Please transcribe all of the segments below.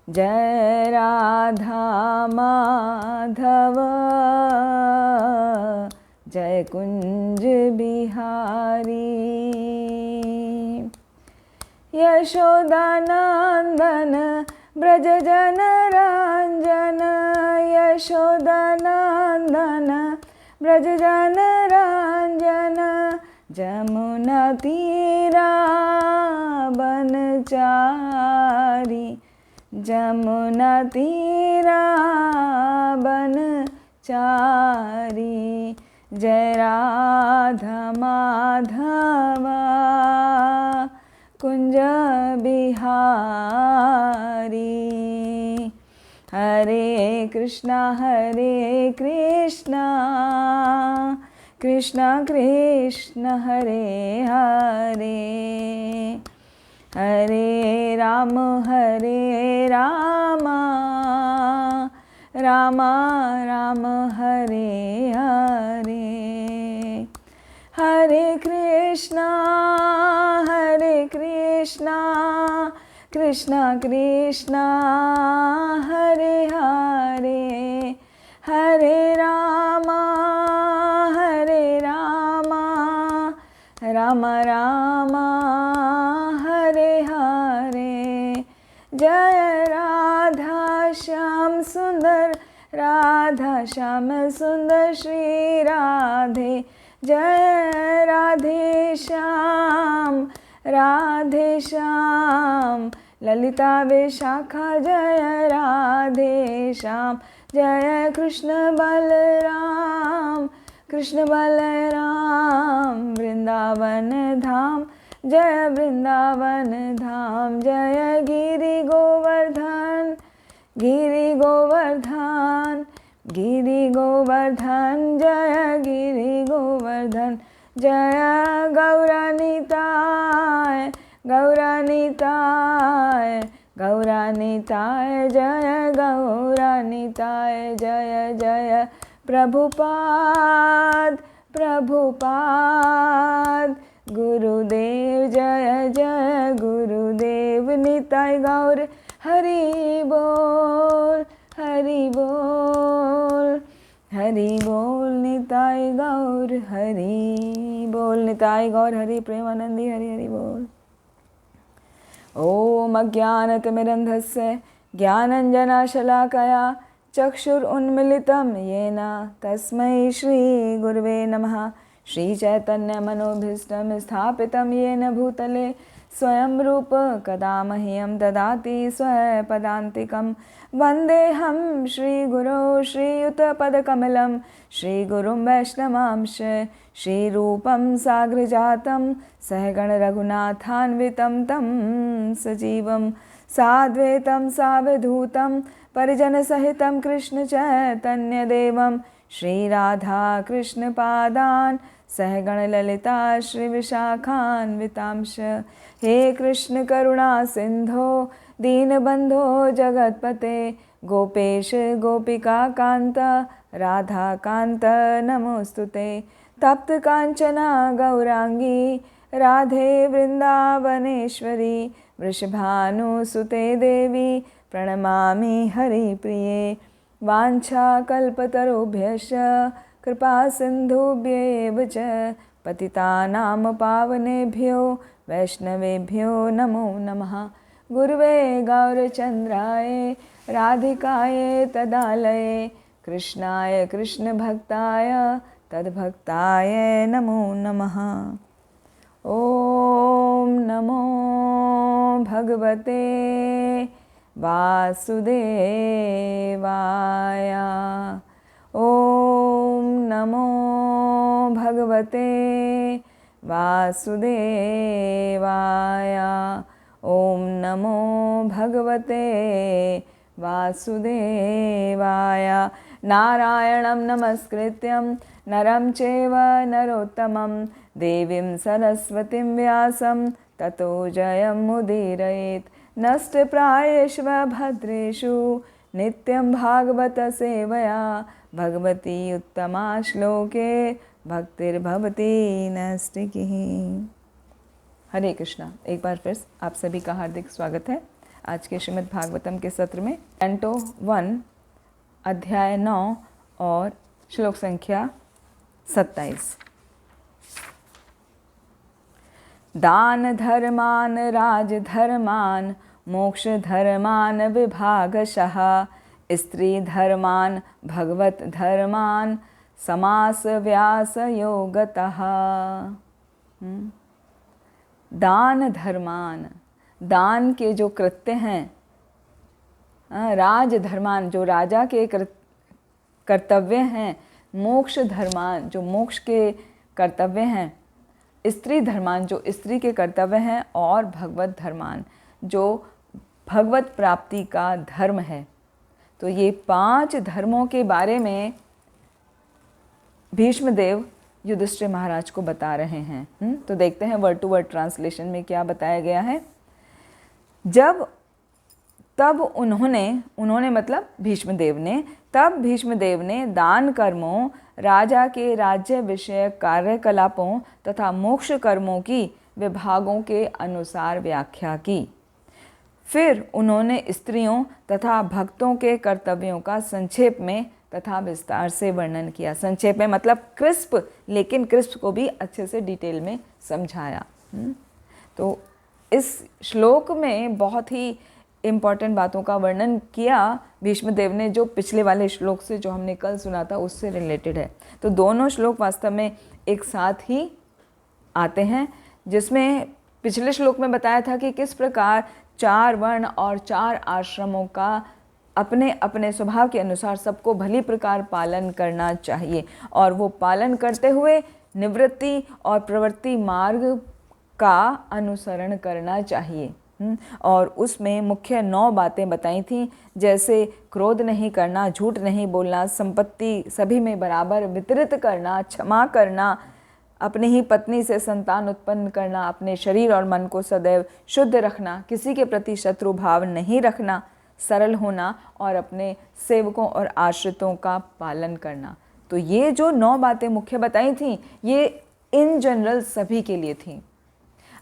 जय राधा माधव जय कुंज बिहारी। यशोदानंदन ब्रज जन रंजन, यशोदानंदन ब्रज जन रंजन, जमुना तीरा बनचारी, जमुना तीरा बनचारी। जय राधा माधवा कुंज बिहारी। हरे कृष्णा कृष्णा कृष्ण हरे हरे, हरे राम राम राम हरे हरे। हरे कृष्णा कृष्णा कृष्णा हरे हरे, हरे राम राम राम हरे हरे। जय राधा श्याम सुंदर, राधा श्याम सुंदर श्री राधे, जय राधे श्याम ललिता विशाखा, जय राधे श्याम, जय कृष्ण बलराम वृंदावन धाम, जय वृंदावन धाम, जय गिरि गोवर्धन जय गिरि गोवर्धन, जय गौरानिताय जय गौरानिताय, जय जय प्रभुपाद गुरुदेव, जय जय गुरुदेव निताय गौर। हरि बोल निताय गौर, हरि बोल निताय गौर, हरि प्रेमानंदी हरि हरि बोल। ओम अज्ञानतिमिरन्धस्य ज्ञानञ्जनशलाकया चक्षुरुन्मीलितं येन तस्मै श्रीगुरुवे नमः। श्रीचैतन्यमनोभीष्टं स्थापितं येन भूतले स्वयं रूप कदा मह्यं ददाति स्वपदान्तिकं। वन्देऽहं श्रीगुरो श्रीयुतपदकमलं, श्रीगुरुं वैष्णवांश श्रीरूपं साग्रजातं सहगण रघुनाथान्वितं तं सजीवं साद्वैतं सावधूतं परिजनसहितं कृष्णचैतन्यदेवं श्रीराधा कृष्णपादान् सहगण ललिता श्रीविशाखान्वितांश। हे कृष्ण करुणा सिंधो दीनबंधो जगत्पते, गोपेश गोपिका कांत राधाकांत नमोस्तुते। तप्त कांचना गौरांगी राधे वृंदावनेश्वरी, वृषभानुसुते देवी प्रणमामि हरिप्रिये। वाञ्छाकल्पतरुभ्यश्च कृपा सिन्धुभ्येव च पतितानां पावनेभ्यो वैष्णवेभ्यो नमो नमः। गुरुवे गौरचन्द्राय राधिकाय तदालये, कृष्णाय कृष्णभक्ताय तद्भक्ताय नमो नमः। ॐ नमो भगवते वासुदेवाय, ॐ नमो भगवते वासुदेवाय, ॐ नमो भगवते वासुदेवाय। नारायणं नमस्कृत्यं नरं चैव नरोत्तमं, देवीं सरस्वतीं व्यासं ततो जयमुदीरयेत्। नष्टप्रायेषु भद्रेषु नित्यं भागवत सेवया, भगवती उत्तमा श्लोके भक्तिर्भवती नैष्ठिकी। हरे कृष्णा। एक बार फिर आप सभी का हार्दिक स्वागत है। आज के श्रीमद् भागवतम के सत्र में कैंटो 1 अध्याय 9 और श्लोक संख्या 27। दान धर्मान राजधर्मान मोक्ष धर्मान विभागशः स्त्री धर्मान भगवत धर्मान समास व्यास योगतः। दान धर्मान, दान के जो कृत्य हैं, राज धर्मान जो राजा के कर्तव्य हैं, मोक्ष धर्मान जो मोक्ष के कर्तव्य हैं, स्त्री धर्मान जो स्त्री के कर्तव्य हैं, और भगवत धर्मान जो भगवत प्राप्ति का धर्म है। तो ये 5 धर्मों के बारे में भीष्मदेव युधिष्ठिर महाराज को बता रहे हैं। तो देखते हैं वर्ड टू वर्ड ट्रांसलेशन में क्या बताया गया है। तब उन्होंने मतलब भीष्मदेव ने, तब भीष्मदेव ने दान कर्मों, राजा के राज्य विषय कार्यकलापों तथा मोक्ष कर्मों की विभागों के अनुसार व्याख्या की। फिर उन्होंने स्त्रियों तथा भक्तों के कर्तव्यों का संक्षेप में तथा विस्तार से वर्णन किया। संक्षेप में मतलब क्रिस्प, लेकिन क्रिस्प को भी अच्छे से डिटेल में समझाया। तो इस श्लोक में बहुत ही इम्पॉर्टेंट बातों का वर्णन किया भीष्मदेव ने, जो पिछले वाले श्लोक से जो हमने कल सुना था उससे रिलेटेड है। तो दोनों श्लोक वास्तव में एक साथ ही आते हैं, जिसमें पिछले श्लोक में बताया था कि किस प्रकार 4 वर्ण और 4 आश्रमों का अपने अपने स्वभाव के अनुसार सबको भली प्रकार पालन करना चाहिए, और वो पालन करते हुए निवृत्ति और प्रवृत्ति मार्ग का अनुसरण करना चाहिए। और उसमें मुख्य 9 बातें बताई थीं, जैसे क्रोध नहीं करना, झूठ नहीं बोलना, संपत्ति सभी में बराबर वितरित करना, क्षमा करना, अपनी ही पत्नी से संतान उत्पन्न करना, अपने शरीर और मन को सदैव शुद्ध रखना, किसी के प्रति शत्रु भाव नहीं रखना, सरल होना और अपने सेवकों और आश्रितों का पालन करना। तो ये जो 9 बातें मुख्य बताई थीं, ये इन जनरल सभी के लिए थीं।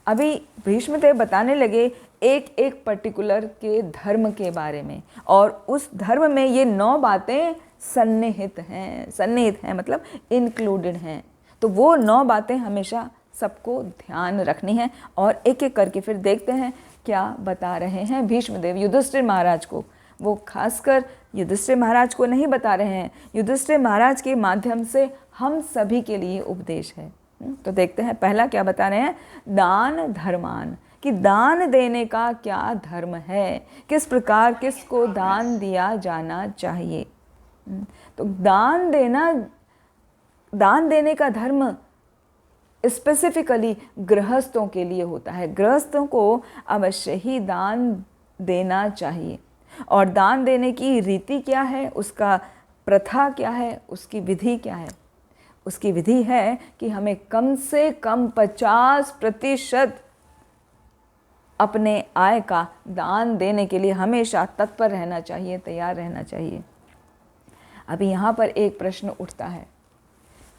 अभी भीष्मदेव बताने लगे एक एक पर्टिकुलर के धर्म के बारे में, और उस धर्म में ये 9 बातें सन्निहित हैं मतलब इंक्लूडेड हैं। तो वो 9 बातें हमेशा सबको ध्यान रखनी है, और एक एक करके फिर देखते हैं क्या बता रहे हैं भीष्मदेव युधिष्ठिर महाराज को। वो खासकर युधिष्ठिर महाराज को नहीं बता रहे हैं, युधिष्ठिर महाराज के माध्यम से हम सभी के लिए उपदेश है। तो देखते हैं पहला क्या बता रहे हैं। दान धर्मान, कि दान देने का क्या धर्म है, किस प्रकार किसको दान दिया जाना चाहिए। तो दान देने का धर्म स्पेसिफिकली गृहस्थों के लिए होता है। गृहस्थों को अवश्य ही दान देना चाहिए। और दान देने की रीति क्या है, उसका प्रथा क्या है, उसकी विधि क्या है। उसकी विधि है कि हमें कम से कम 50% अपने आय का दान देने के लिए हमेशा तत्पर रहना चाहिए, तैयार रहना चाहिए। अभी यहाँ पर एक प्रश्न उठता है,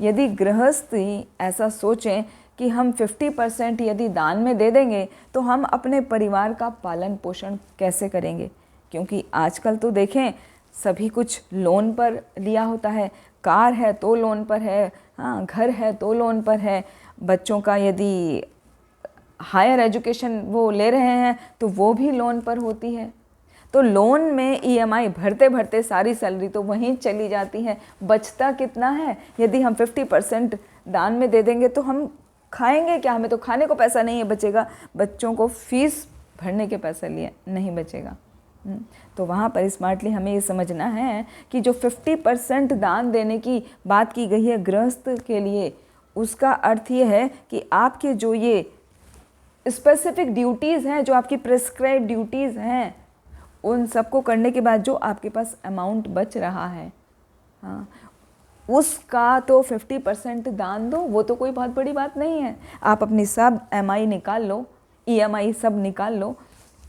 यदि गृहस्थी ऐसा सोचें कि हम 50% यदि दान में दे देंगे तो हम अपने परिवार का पालन पोषण कैसे करेंगे। क्योंकि आजकल तो देखें सभी कुछ लोन पर लिया होता है, कार है तो लोन पर है, हाँ घर है तो लोन पर है, बच्चों का यदि हायर एजुकेशन वो ले रहे हैं तो वो भी लोन पर होती है। तो लोन में EMI भरते भरते सारी सैलरी तो वहीं चली जाती है, बचता कितना है। यदि हम 50% दान में दे देंगे तो हम खाएंगे क्या, हमें तो खाने को पैसा नहीं है बचेगा, बच्चों को फीस भरने के पैसे लिए नहीं बचेगा। तो वहाँ पर स्मार्टली हमें ये समझना है कि जो 50% दान देने की बात की गई है गृहस्थ के लिए, उसका अर्थ ये है कि आपके जो ये स्पेसिफिक ड्यूटीज़ हैं, जो आपकी प्रिस्क्राइब ड्यूटीज़ हैं, उन सबको करने के बाद जो आपके पास अमाउंट बच रहा है, हाँ उसका तो 50% दान दो। वो तो कोई बहुत बड़ी बात नहीं है। आप अपनी सब MI निकाल लो, EMI सब निकाल लो,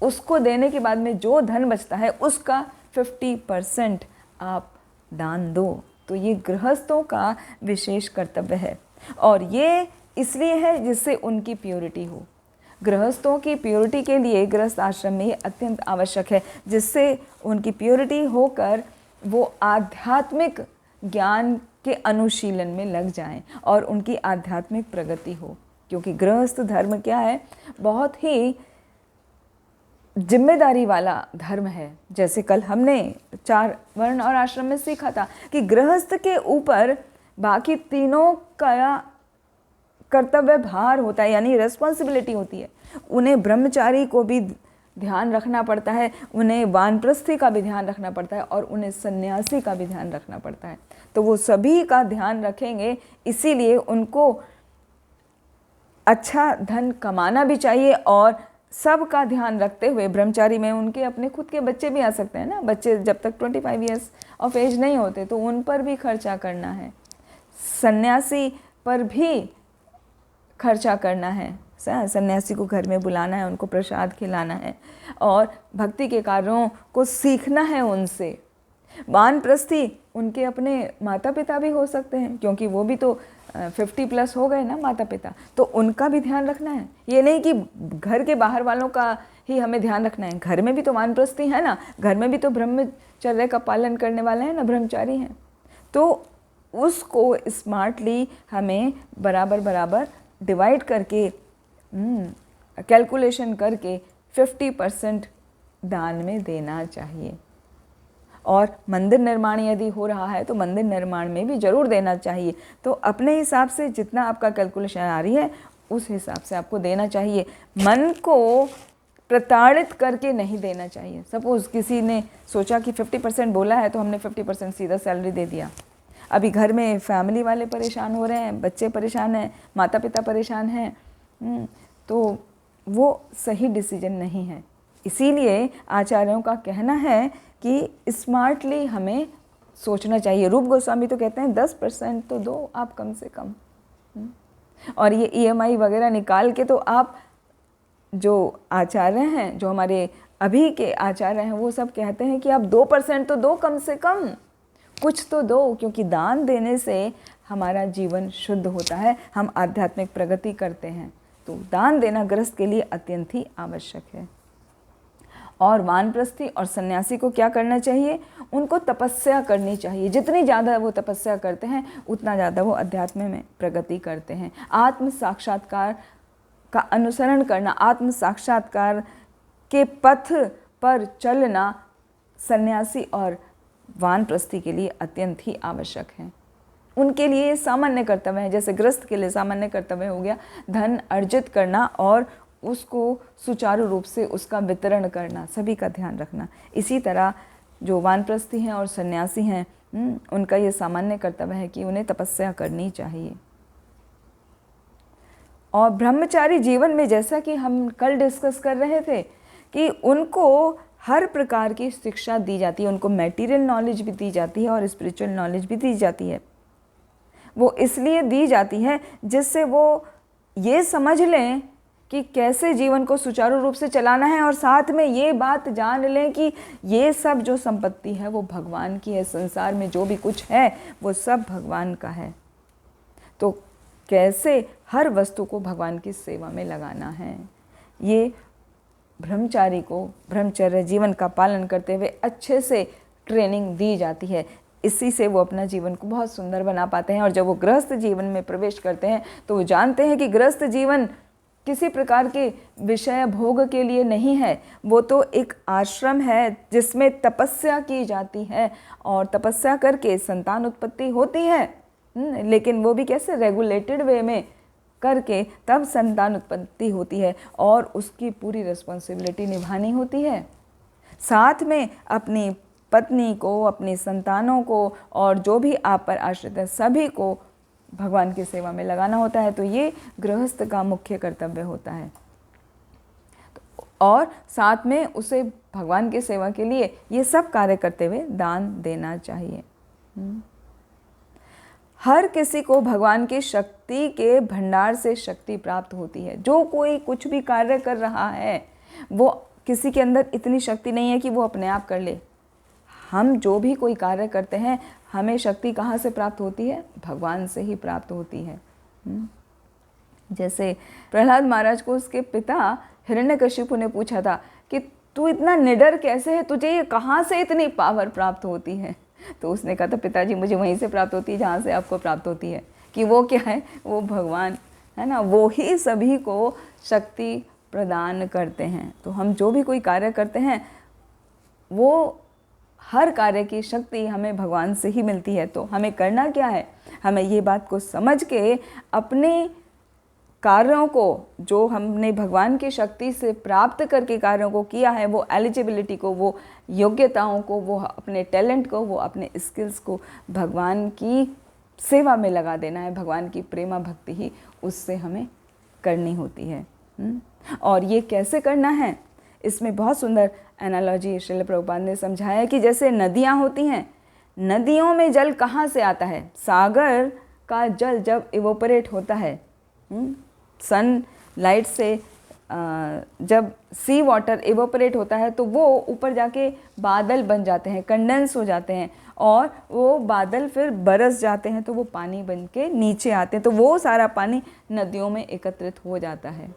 उसको देने के बाद में जो धन बचता है उसका 50% आप दान दो। तो ये गृहस्थों का विशेष कर्तव्य है, और ये इसलिए है जिससे उनकी प्योरिटी हो। गृहस्थों की प्योरिटी के लिए गृहस्थ आश्रम में ये अत्यंत आवश्यक है, जिससे उनकी प्योरिटी होकर वो आध्यात्मिक ज्ञान के अनुशीलन में लग जाएं और उनकी आध्यात्मिक प्रगति हो। क्योंकि गृहस्थ धर्म क्या है, बहुत ही जिम्मेदारी वाला धर्म है। जैसे कल हमने 4 वर्ण और आश्रम में सीखा था कि गृहस्थ के ऊपर बाकी तीनों का कर्तव्य भार होता है, यानी रिस्पॉन्सिबिलिटी होती है। उन्हें ब्रह्मचारी को भी ध्यान रखना पड़ता है, उन्हें वानप्रस्थी का भी ध्यान रखना पड़ता है और उन्हें सन्यासी का भी ध्यान रखना पड़ता है। तो वो सभी का ध्यान रखेंगे, इसीलिए उनको अच्छा धन कमाना भी चाहिए और सब का ध्यान रखते हुए ब्रह्मचारी में उनके अपने खुद के बच्चे भी आ सकते हैं ना। बच्चे जब तक 25 ईयर्स ऑफ एज नहीं होते तो उन पर भी खर्चा करना है, सन्यासी पर भी खर्चा करना है, सन्यासी को घर में बुलाना है, उनको प्रसाद खिलाना है और भक्ति के कार्यों को सीखना है उनसे। वानप्रस्थी उनके अपने माता पिता भी हो सकते हैं, क्योंकि वो भी तो 50+ हो गए ना माता पिता, तो उनका भी ध्यान रखना है। ये नहीं कि घर के बाहर वालों का ही हमें ध्यान रखना है, घर में भी तो वानप्रस्थी है ना, घर में भी तो ब्रह्मचर्य का पालन करने वाले हैं ना, ब्रह्मचारी हैं। तो उसको स्मार्टली हमें बराबर बराबर डिवाइड करके कैलकुलेशन करके 50% दान में देना चाहिए। और मंदिर निर्माण यदि हो रहा है तो मंदिर निर्माण में भी ज़रूर देना चाहिए। तो अपने हिसाब से जितना आपका कैलकुलेशन आ रही है उस हिसाब से आपको देना चाहिए। मन को प्रताड़ित करके नहीं देना चाहिए। सपोज़ किसी ने सोचा कि 50% बोला है तो हमने 50% सीधा सैलरी दे दिया। अभी घर में फैमिली वाले परेशान हो रहे हैं, बच्चे परेशान हैं, माता पिता परेशान हैं, तो वो सही डिसीजन नहीं है। इसीलिए आचार्यों का कहना है कि स्मार्टली हमें सोचना चाहिए। रूप गोस्वामी तो कहते हैं 10% तो दो आप कम से कम, और ये EMI वगैरह निकाल के तो आप, जो आचार्य हैं, जो हमारे अभी के आचार्य हैं, वो सब कहते हैं कि आप 2% तो दो कम से कम, कुछ तो दो, क्योंकि दान देने से हमारा जीवन शुद्ध होता है, हम आध्यात्मिक प्रगति करते हैं। तो दान देना गृहस्थ के लिए अत्यंत ही आवश्यक है। और वानप्रस्थी और सन्यासी को क्या करना चाहिए? उनको तपस्या करनी चाहिए। जितनी ज़्यादा वो तपस्या करते हैं उतना ज़्यादा वो अध्यात्म में प्रगति करते हैं। आत्म साक्षात्कार का अनुसरण करना, आत्म साक्षात्कार के पथ पर चलना सन्यासी और वानप्रस्थी के लिए अत्यंत ही आवश्यक है। उनके लिए सामान्य कर्तव्य है, जैसे गृहस्थ के लिए सामान्य कर्तव्य हो गया धन अर्जित करना और उसको सुचारू रूप से उसका वितरण करना, सभी का ध्यान रखना। इसी तरह जो वानप्रस्थी हैं और सन्यासी हैं, उनका ये सामान्य कर्तव्य है कि उन्हें तपस्या करनी चाहिए। और ब्रह्मचारी जीवन में, जैसा कि हम कल डिस्कस कर रहे थे, कि उनको हर प्रकार की शिक्षा दी जाती है, उनको मटेरियल नॉलेज भी दी जाती है और स्पिरिचुअल नॉलेज भी दी जाती है। वो इसलिए दी जाती है जिससे वो ये समझ लें कि कैसे जीवन को सुचारू रूप से चलाना है, और साथ में ये बात जान लें कि ये सब जो संपत्ति है वो भगवान की है। संसार में जो भी कुछ है वो सब भगवान का है। तो कैसे हर वस्तु को भगवान की सेवा में लगाना है, ये ब्रह्मचारी को ब्रह्मचर्य जीवन का पालन करते हुए अच्छे से ट्रेनिंग दी जाती है। इसी से वो अपना जीवन को बहुत सुंदर बना पाते हैं। और जब वो गृहस्थ जीवन में प्रवेश करते हैं तो वो जानते हैं कि गृहस्थ जीवन किसी प्रकार के विषय भोग के लिए नहीं है, वो तो एक आश्रम है जिसमें तपस्या की जाती है और तपस्या करके संतान उत्पत्ति होती है, लेकिन वो भी कैसे, रेगुलेटेड वे में करके तब संतान उत्पत्ति होती है और उसकी पूरी रिस्पॉन्सिबिलिटी निभानी होती है। साथ में अपनी पत्नी को, अपनी संतानों को और जो भी आप पर आश्रित है सभी को भगवान की सेवा में लगाना होता है। तो ये गृहस्थ का मुख्य कर्तव्य होता है। और साथ में उसे भगवान की सेवा के लिए ये सब कार्य करते हुए दान देना चाहिए। हर किसी को भगवान की शक्ति के भंडार से शक्ति प्राप्त होती है। जो कोई कुछ भी कार्य कर रहा है वो किसी के अंदर इतनी शक्ति नहीं है कि वो अपने आप कर ले। हम जो भी कोई कार्य करते हैं हमें शक्ति कहाँ से प्राप्त होती है? भगवान से ही प्राप्त होती है। जैसे प्रहलाद महाराज को उसके पिता हिरण्यकशिपु ने पूछा था कि तू इतना निडर कैसे है, तुझे ये कहाँ से इतनी पावर प्राप्त होती है। तो उसने कहा था पिताजी मुझे वहीं से प्राप्त होती है जहाँ से आपको प्राप्त होती है, कि वो क्या है, वो भगवान है ना, वो ही सभी को शक्ति प्रदान करते हैं। तो हम जो भी कोई कार्य करते हैं वो हर कार्य की शक्ति हमें भगवान से ही मिलती है। तो हमें करना क्या है, हमें ये बात को समझ के अपने कार्यों को जो हमने भगवान की शक्ति से प्राप्त करके कार्यों को किया है, वो एलिजिबिलिटी को, वो योग्यताओं को, वो अपने टैलेंट को, वो अपने स्किल्स को भगवान की सेवा में लगा देना है। भगवान की प्रेमा भक्ति ही उससे हमें करनी होती है। और ये कैसे करना है, इसमें बहुत सुंदर एनालॉजी श्रील प्रभुपाद ने समझाया कि जैसे नदियाँ होती हैं, नदियों में जल कहाँ से आता है, सागर का जल जब इवोपरेट होता है सन लाइट से, जब सी वाटर इवोपरेट होता है तो वो ऊपर जाके बादल बन जाते हैं, कंडेंस हो जाते हैं, और वो बादल फिर बरस जाते हैं तो वो पानी बन के नीचे आते हैं, तो वो सारा पानी नदियों में एकत्रित हो जाता है।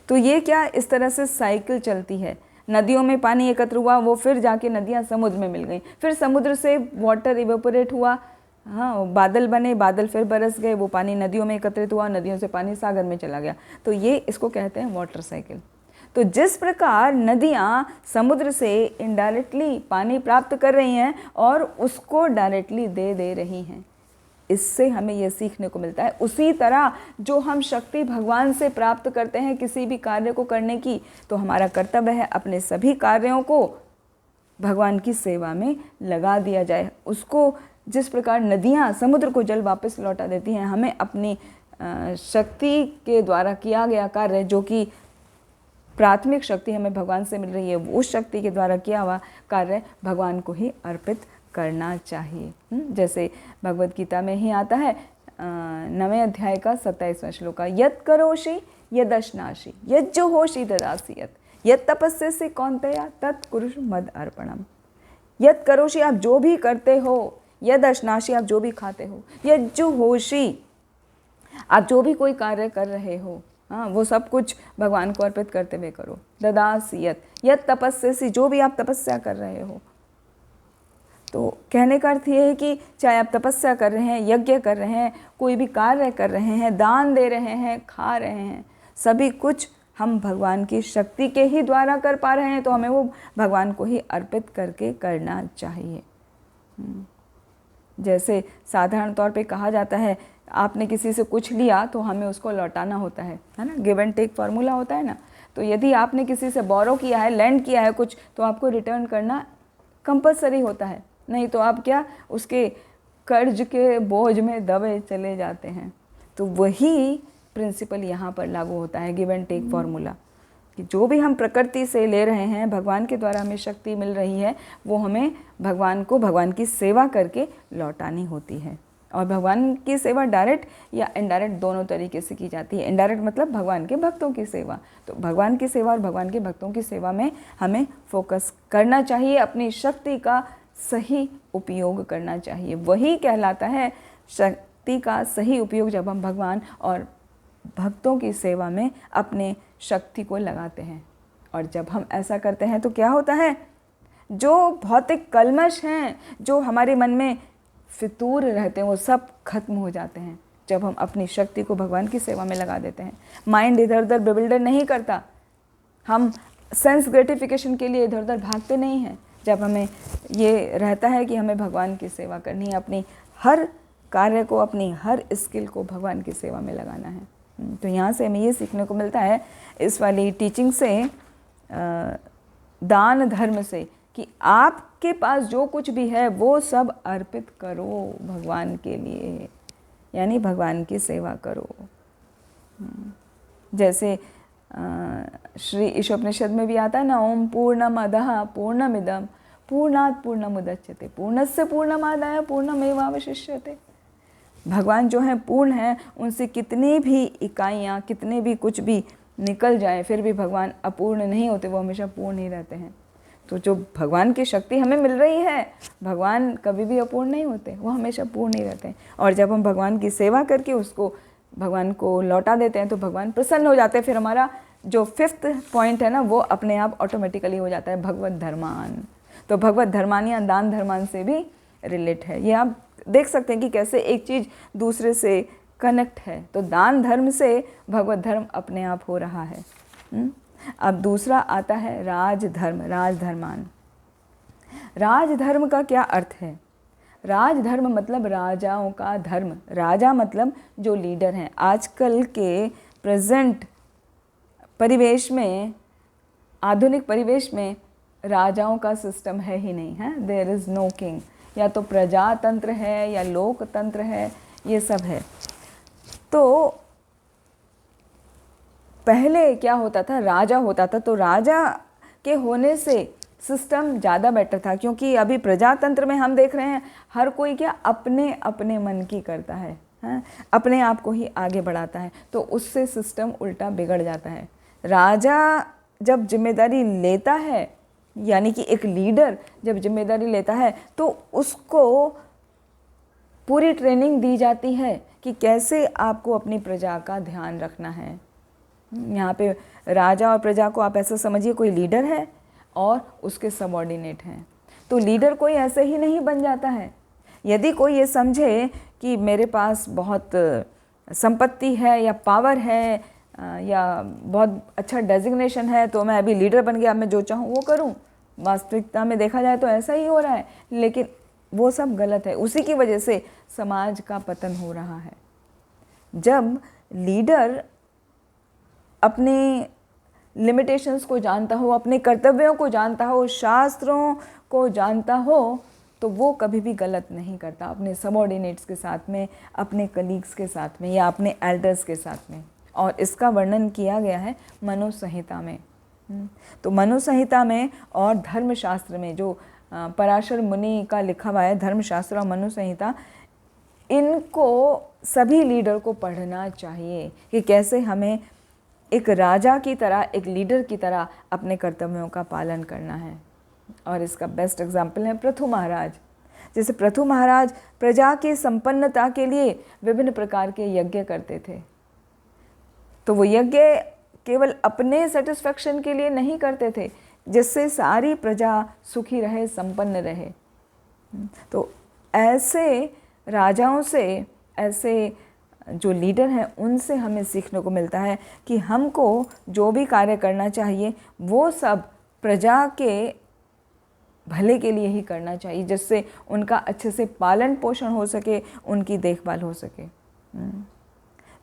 तो ये क्या, इस तरह से साइकिल चलती है। नदियों में पानी एकत्र हुआ, वो फिर जाके नदियाँ समुद्र में मिल गई, फिर समुद्र से वाटर इवेपोरेट हुआ, हाँ बादल बने, बादल फिर बरस गए, वो पानी नदियों में एकत्रित हुआ, नदियों से पानी सागर में चला गया। तो ये इसको कहते हैं वाटर साइकिल। तो जिस प्रकार नदियाँ समुद्र से इनडायरेक्टली पानी प्राप्त कर रही हैं और उसको डायरेक्टली दे रही हैं, इससे हमें यह सीखने को मिलता है। उसी तरह जो हम शक्ति भगवान से प्राप्त करते हैं किसी भी कार्य को करने की, तो हमारा कर्तव्य है अपने सभी कार्यों को भगवान की सेवा में लगा दिया जाए। उसको जिस प्रकार नदियाँ समुद्र को जल वापस लौटा देती हैं, हमें अपनी शक्ति के द्वारा किया गया कार्य, जो कि प्राथमिक शक्ति हमें भगवान से मिल रही है, उस शक्ति के द्वारा किया हुआ कार्य भगवान को ही अर्पित करना चाहिए। जैसे भगवद गीता में ही आता है 9वें अध्याय का 27वां श्लोक, यत् करोषि यदश्नासि यज्जो होषि ददासि यत् यत् तपस्यसि कौन्तेय तत् कुरुषु मद अर्पणम। यत् करोषि आप जो भी करते हो, यद अश्नासी आप जो भी खाते हो, यज्जो होषि आप जो भी कोई कार्य कर रहे हो, हाँ वो सब कुछ भगवान को अर्पित करते हुए करो। ददासि यत् तपस्यसि जो भी आप तपस्या कर रहे हो। तो कहने का अर्थ ये है कि चाहे आप तपस्या कर रहे हैं, यज्ञ कर रहे हैं, कोई भी कार्य कर रहे हैं, दान दे रहे हैं, खा रहे हैं, सभी कुछ हम भगवान की शक्ति के ही द्वारा कर पा रहे हैं, तो हमें वो भगवान को ही अर्पित करके करना चाहिए। जैसे साधारण तौर पे कहा जाता है, आपने किसी से कुछ लिया तो हमें उसको लौटाना होता है ना, गिव एंड टेक फार्मूला होता है ना। तो यदि आपने किसी से बोरो किया है, लेंड किया है कुछ, तो आपको रिटर्न करना कंपलसरी होता है, नहीं तो आप क्या उसके कर्ज के बोझ में दबे चले जाते हैं। तो वही प्रिंसिपल यहाँ पर लागू होता है, गिव एंड टेक फार्मूला, कि जो भी हम प्रकृति से ले रहे हैं, भगवान के द्वारा हमें शक्ति मिल रही है, वो हमें भगवान को भगवान की सेवा करके लौटानी होती है। और भगवान की सेवा डायरेक्ट या इनडायरेक्ट दोनों तरीके से की जाती है। इनडायरेक्ट मतलब भगवान के भक्तों की सेवा। तो भगवान की सेवा और भगवान के भक्तों की सेवा में हमें फोकस करना चाहिए, अपनी शक्ति का सही उपयोग करना चाहिए। वही कहलाता है शक्ति का सही उपयोग, जब हम भगवान और भक्तों की सेवा में अपने शक्ति को लगाते हैं। और जब हम ऐसा करते हैं तो क्या होता है, जो भौतिक कल्मश हैं, जो हमारे मन में फितूर रहते हैं, वो सब खत्म हो जाते हैं जब हम अपनी शक्ति को भगवान की सेवा में लगा देते हैं। माइंड इधर उधर बिविल्डर नहीं करता, हम सेंस ग्रेटिफिकेशन के लिए इधर उधर भागते नहीं हैं। जब हमें ये रहता है कि हमें भगवान की सेवा करनी है, अपनी हर कार्य को, अपनी हर स्किल को भगवान की सेवा में लगाना है। तो यहाँ से हमें ये सीखने को मिलता है इस वाली टीचिंग से, दान धर्म से, कि आपके पास जो कुछ भी है वो सब अर्पित करो भगवान के लिए, यानी भगवान की सेवा करो। जैसे श्री ईशोपनिषद में भी आता है ना, ओम पूर्णमदः पूर्णमिदं पूर्णात् पूर्णमुदच्यते पूर्णस्य पूर्णमादाय पूर्णमेवावशिष्यते। भगवान जो हैं पूर्ण हैं, उनसे कितनी भी इकाइयाँ, कितने भी कुछ भी निकल जाए, फिर भी भगवान अपूर्ण नहीं होते, वो हमेशा पूर्ण ही रहते हैं। तो जो भगवान की शक्ति हमें मिल रही है, भगवान कभी भी अपूर्ण नहीं होते, वो हमेशा पूर्ण ही रहते हैं। और जब हम भगवान की सेवा करके उसको भगवान को लौटा देते हैं तो भगवान प्रसन्न हो जाते हैं। फिर हमारा जो 5th पॉइंट है ना वो अपने आप ऑटोमेटिकली हो जाता है भगवत धर्मान। तो भगवत धर्मान या दान धर्मान से भी रिलेट है। ये आप देख सकते हैं कि कैसे एक चीज़ दूसरे से कनेक्ट है। तो दान धर्म से भगवत धर्म अपने आप हो रहा है। अब दूसरा आता है राजधर्म, राजधर्मान। राजधर्म का क्या अर्थ है? राजधर्म मतलब राजाओं का धर्म। राजा मतलब जो लीडर हैं। आजकल के प्रेजेंट परिवेश में, आधुनिक परिवेश में राजाओं का सिस्टम है ही नहीं है। There is no king. या तो प्रजातंत्र है या लोकतंत्र है, ये सब है। तो पहले क्या होता था, राजा होता था। तो राजा के होने से सिस्टम ज़्यादा बेटर था, क्योंकि अभी प्रजातंत्र में हम देख रहे हैं हर कोई क्या अपने अपने मन की करता है, अपने आप को ही आगे बढ़ाता है। तो उससे सिस्टम उल्टा बिगड़ जाता है। राजा जब जिम्मेदारी लेता है, यानी कि एक लीडर जब जिम्मेदारी लेता है, तो उसको पूरी ट्रेनिंग दी जाती है कि कैसे आपको अपनी प्रजा का ध्यान रखना है। यहाँ पे राजा और प्रजा को आप ऐसा समझिए, कोई लीडर है और उसके सबऑर्डिनेट हैं। तो लीडर कोई ऐसे ही नहीं बन जाता है। यदि कोई ये समझे कि मेरे पास बहुत संपत्ति है या पावर है या बहुत अच्छा डेजिग्नेशन है तो मैं अभी लीडर बन गया, मैं जो चाहूँ वो करूँ, वास्तविकता में देखा जाए तो ऐसा ही हो रहा है। लेकिन वो सब गलत है। उसी की वजह से समाज का पतन हो रहा है। जब लीडर अपने लिमिटेशंस को जानता हो, अपने कर्तव्यों को जानता हो, शास्त्रों को जानता हो, तो वो कभी भी गलत नहीं करता अपने सबऑर्डिनेट्स के साथ में, अपने कलीग्स के साथ में या अपने एल्डर्स के साथ में। और इसका वर्णन किया गया है मनु संहिता में। तो मनु संहिता में और धर्मशास्त्र में, जो पराशर मुनि का लिखा हुआ है धर्मशास्त्र और मनु संहिता, इनको सभी लीडर को पढ़ना चाहिए कि कैसे हमें एक राजा की तरह, एक लीडर की तरह अपने कर्तव्यों का पालन करना है। और इसका बेस्ट एग्जाम्पल है पृथु महाराज। जैसे पृथु महाराज प्रजा की संपन्नता के लिए विभिन्न प्रकार के यज्ञ करते थे। तो वो यज्ञ केवल अपने सेटिस्फैक्शन के लिए नहीं करते थे, जिससे सारी प्रजा सुखी रहे, संपन्न रहे। तो ऐसे राजाओं से, ऐसे जो लीडर हैं, उनसे हमें सीखने को मिलता है कि हमको जो भी कार्य करना चाहिए वो सब प्रजा के भले के लिए ही करना चाहिए, जिससे उनका अच्छे से पालन पोषण हो सके, उनकी देखभाल हो सके।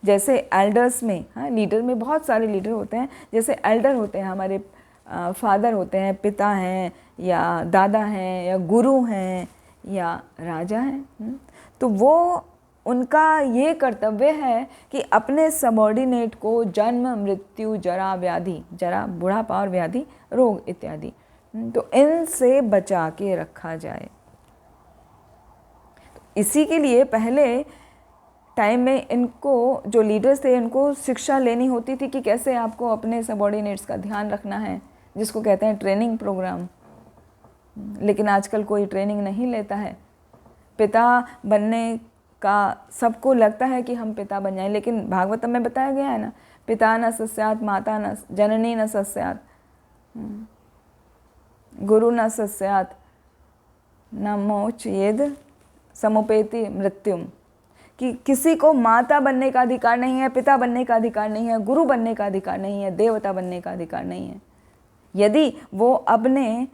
जैसे एल्डर्स में, लीडर में बहुत सारे लीडर होते हैं। जैसे एल्डर होते हैं, हमारे फादर होते हैं, पिता हैं या दादा हैं या गुरु हैं या राजा हैं। तो वो, उनका ये कर्तव्य है कि अपने सबऑर्डिनेट को जन्म, मृत्यु, जरा, व्याधि, जरा बुढ़ापा और व्याधि, रोग इत्यादि, तो इनसे बचा के रखा जाए। तो इसी के लिए पहले टाइम में इनको, जो लीडर्स थे, इनको शिक्षा लेनी होती थी कि कैसे आपको अपने सबऑर्डिनेट्स का ध्यान रखना है, जिसको कहते हैं ट्रेनिंग प्रोग्राम। लेकिन आजकल कोई ट्रेनिंग नहीं लेता है। पिता बनने का सबको लगता है कि हम पिता बन जाएं, लेकिन भागवतम में बताया गया है ना, पिता न सस्यात्, माता न, जननी न सस्यात्, गुरु न सस्यात्, न मोचयेद समुपेति मृत्युम। कि किसी को माता बनने का अधिकार नहीं है, पिता बनने का अधिकार नहीं है, गुरु बनने का अधिकार नहीं है, देवता बनने का अधिकार नहीं है, यदि वो अपने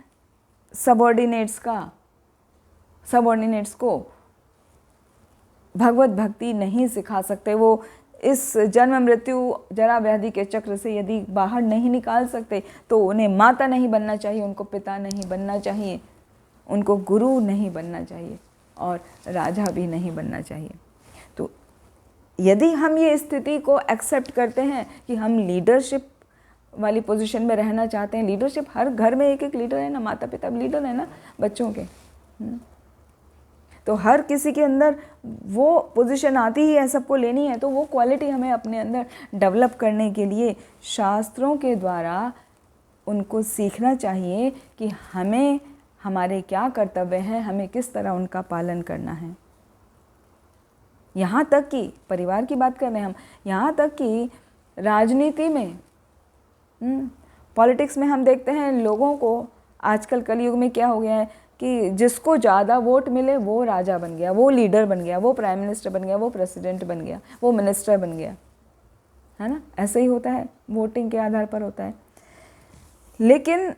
सबऑर्डिनेट्स को भगवत भक्ति नहीं सिखा सकते, वो इस जन्म मृत्यु जरा व्याधि के चक्र से यदि बाहर नहीं निकाल सकते, तो उन्हें माता नहीं बनना चाहिए, उनको पिता नहीं बनना चाहिए, उनको गुरु नहीं बनना चाहिए और राजा भी नहीं बनना चाहिए। तो यदि हम ये स्थिति को एक्सेप्ट करते हैं कि हम लीडरशिप वाली पोजीशन में रहना चाहते हैं, लीडरशिप, हर घर में एक एक लीडर है ना, माता पिता लीडर है ना बच्चों के, तो हर किसी के अंदर वो पोजीशन आती ही है, सबको लेनी है। तो वो क्वालिटी हमें अपने अंदर डेवलप करने के लिए शास्त्रों के द्वारा उनको सीखना चाहिए कि हमें, हमारे क्या कर्तव्य हैं, हमें किस तरह उनका पालन करना है। यहाँ तक कि परिवार की बात कर रहे हैं हम, यहाँ तक कि राजनीति में, पॉलिटिक्स में हम देखते हैं लोगों को आजकल कलयुग में क्या हो गया है कि जिसको ज़्यादा वोट मिले वो राजा बन गया, वो लीडर बन गया, वो प्राइम मिनिस्टर बन गया, वो प्रेसिडेंट बन गया, वो मिनिस्टर बन गया, है ना। ऐसे ही होता है, वोटिंग के आधार पर होता है। लेकिन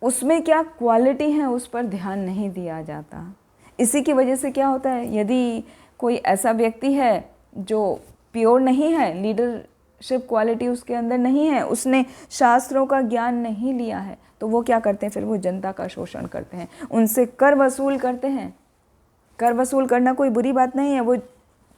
उसमें क्या क्वालिटी है उस पर ध्यान नहीं दिया जाता। इसी की वजह से क्या होता है, यदि कोई ऐसा व्यक्ति है जो प्योर नहीं है, लीडरशिप क्वालिटी उसके अंदर नहीं है, उसने शास्त्रों का ज्ञान नहीं लिया है, तो वो क्या करते हैं, फिर वो जनता का शोषण करते हैं, उनसे कर वसूल करते हैं। कर वसूल करना कोई बुरी बात नहीं है, वो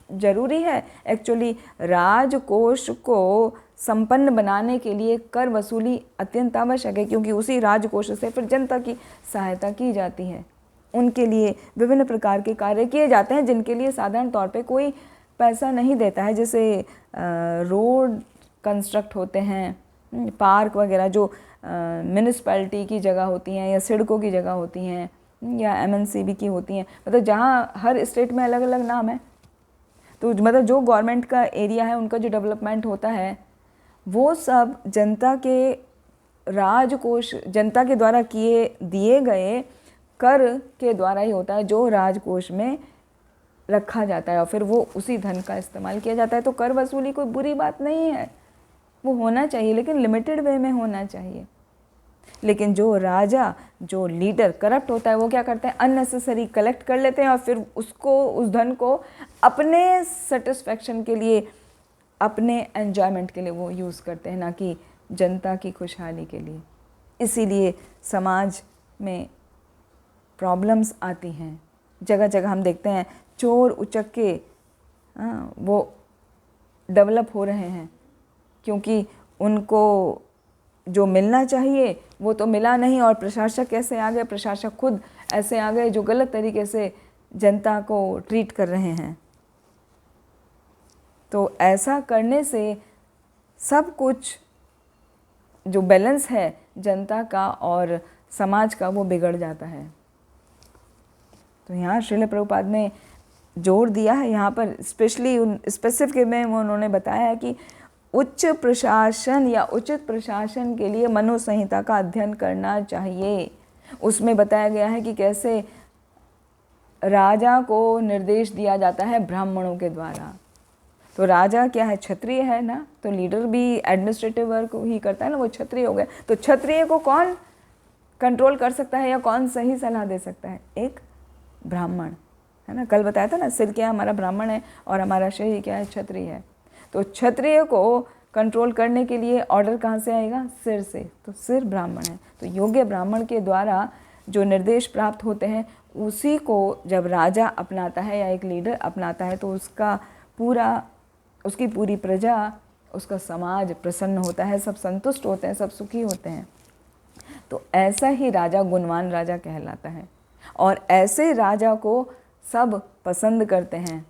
ज़रूरी है। एक्चुअली राजकोष को संपन्न बनाने के लिए कर वसूली अत्यंत आवश्यक है, क्योंकि उसी राजकोष से फिर जनता की सहायता की जाती है। उनके लिए विभिन्न प्रकार के कार्य किए जाते हैं जिनके लिए साधारण तौर पे कोई पैसा नहीं देता है। जैसे रोड कंस्ट्रक्ट होते हैं, पार्क वगैरह जो म्यूनिसिपैलिटी की जगह होती हैं या सड़कों की जगह होती हैं या एमएनसीबी की होती हैं, मतलब जहाँ हर स्टेट में अलग अलग नाम है। तो मतलब जो गवर्नमेंट का एरिया है उनका जो डेवलपमेंट होता है वो सब जनता के राजकोष, जनता के द्वारा दिए गए कर के द्वारा ही होता है, जो राजकोष में रखा जाता है और फिर वो उसी धन का इस्तेमाल किया जाता है। तो कर वसूली कोई बुरी बात नहीं है, वो होना चाहिए, लेकिन लिमिटेड वे में होना चाहिए। लेकिन जो राजा, जो लीडर करप्ट होता है, वो क्या करते हैं, अननेसेसरी कलेक्ट कर लेते हैं और फिर उसको, उस धन को अपने सेटिस्फेक्शन के लिए, अपने एन्जॉयमेंट के लिए वो यूज़ करते हैं, ना कि जनता की खुशहाली के लिए। इसीलिए समाज में प्रॉब्लम्स आती हैं। जगह जगह हम देखते हैं चोर उचक्के वो डेवलप हो रहे हैं, क्योंकि उनको जो मिलना चाहिए वो तो मिला नहीं। और प्रशासक कैसे आ गए, प्रशासक खुद ऐसे आ गए जो गलत तरीके से जनता को ट्रीट कर रहे हैं। तो ऐसा करने से सब कुछ जो बैलेंस है जनता का और समाज का वो बिगड़ जाता है। तो यहाँ श्रील प्रभुपाद ने जोर दिया है, यहाँ पर स्पेशली स्पेसिफिक में उन्होंने बताया है कि उच्च प्रशासन या उचित प्रशासन के लिए मनु संहिता का अध्ययन करना चाहिए। उसमें बताया गया है कि कैसे राजा को निर्देश दिया जाता है ब्राह्मणों के द्वारा। तो राजा क्या है, क्षत्रिय है ना, तो लीडर भी एडमिनिस्ट्रेटिव वर्क ही करता है ना, वो क्षत्रिय हो गया। तो क्षत्रिय को कौन कंट्रोल कर सकता है या कौन सही सलाह दे सकता है, एक ब्राह्मण, है ना। कल बताया था ना, सिर क्या हमारा ब्राह्मण है और हमारा शरीर क्या है, क्षत्रिय है। तो क्षत्रिय को कंट्रोल करने के लिए ऑर्डर कहाँ से आएगा, सिर से, तो सिर ब्राह्मण है। तो योग्य ब्राह्मण के द्वारा जो निर्देश प्राप्त होते हैं उसी को जब राजा अपनाता है या एक लीडर अपनाता है तो उसकी पूरी प्रजा, उसका समाज प्रसन्न होता है, सब संतुष्ट होते हैं, सब सुखी होते हैं। तो ऐसा ही राजा गुणवान राजा कहलाता है और ऐसे राजा को सब पसंद करते हैं।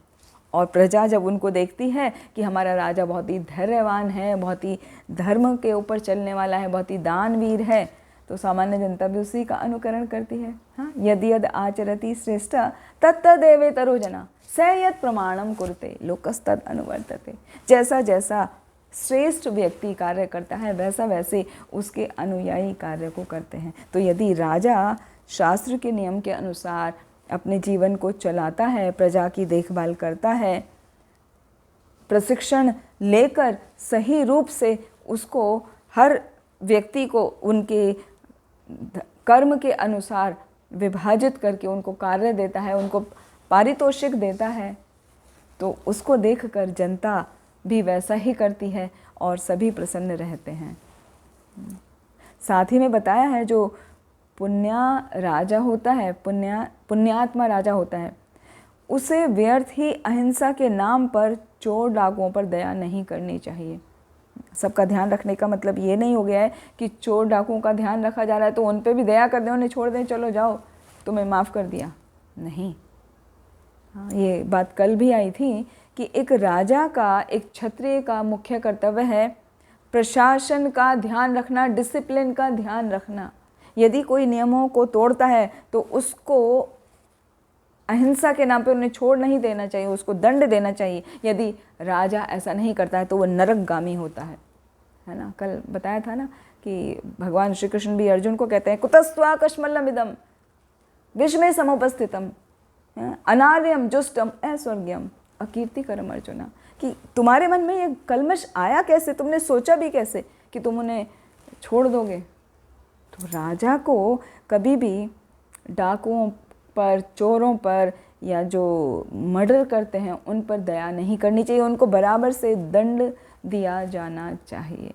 और प्रजा जब उनको देखती है कि हमारा राजा बहुत ही धैर्यवान है, बहुत ही धर्म के ऊपर चलने वाला है, बहुत ही दानवीर है, तो सामान्य जनता भी उसी का अनुकरण करती है। हाँ, यदि यद आचरति श्रेष्ठ तत्तदेवेतरो जना स यत् प्रमाणम कुरुते लोकस्तद अनुवर्तते। जैसा जैसा श्रेष्ठ व्यक्ति कार्य करता है वैसा वैसे उसके अनुयायी कार्य को करते हैं। तो यदि राजा शास्त्र के नियम के अनुसार अपने जीवन को चलाता है, प्रजा की देखभाल करता है, प्रशिक्षण लेकर सही रूप से उसको, हर व्यक्ति को उनके कर्म के अनुसार विभाजित करके उनको कार्य देता है, उनको पारितोषिक देता है, तो उसको देखकर जनता भी वैसा ही करती है और सभी प्रसन्न रहते हैं। साथ ही में बताया है जो पुण्या राजा होता है, पुण्यात्मा राजा होता है, उसे व्यर्थ ही अहिंसा के नाम पर चोर डाकुओं पर दया नहीं करनी चाहिए। सबका ध्यान रखने का मतलब ये नहीं हो गया है कि चोर डाकुओं का ध्यान रखा जा रहा है तो उन पे भी दया कर दें, उन्हें छोड़ दें, चलो जाओ तुम्हें माफ़ कर दिया, नहीं। हाँ, ये बात कल भी आई थी कि एक राजा का, एक क्षत्रिय का मुख्य कर्तव्य है प्रशासन का ध्यान रखना, डिसिप्लिन का ध्यान रखना। यदि कोई नियमों को तोड़ता है तो उसको अहिंसा के नाम पे उन्हें छोड़ नहीं देना चाहिए, उसको दंड देना चाहिए। यदि राजा ऐसा नहीं करता है तो वह नरकगामी होता है ना। कल बताया था ना कि भगवान श्री कृष्ण भी अर्जुन को कहते हैं कुतस्त्वा कश्मलमिदम विषमे समुपस्थितम अनार्यम जुष्टम अस्वर्ग्यम अकीर्तिकरम अर्जुना, कि तुम्हारे मन में ये कलमश आया कैसे, तुमने सोचा भी कैसे कि तुम उन्हें छोड़ दोगे। तो राजा को कभी भी डाकुओं पर, चोरों पर, या जो मर्डर करते हैं उन पर दया नहीं करनी चाहिए, उनको बराबर से दंड दिया जाना चाहिए।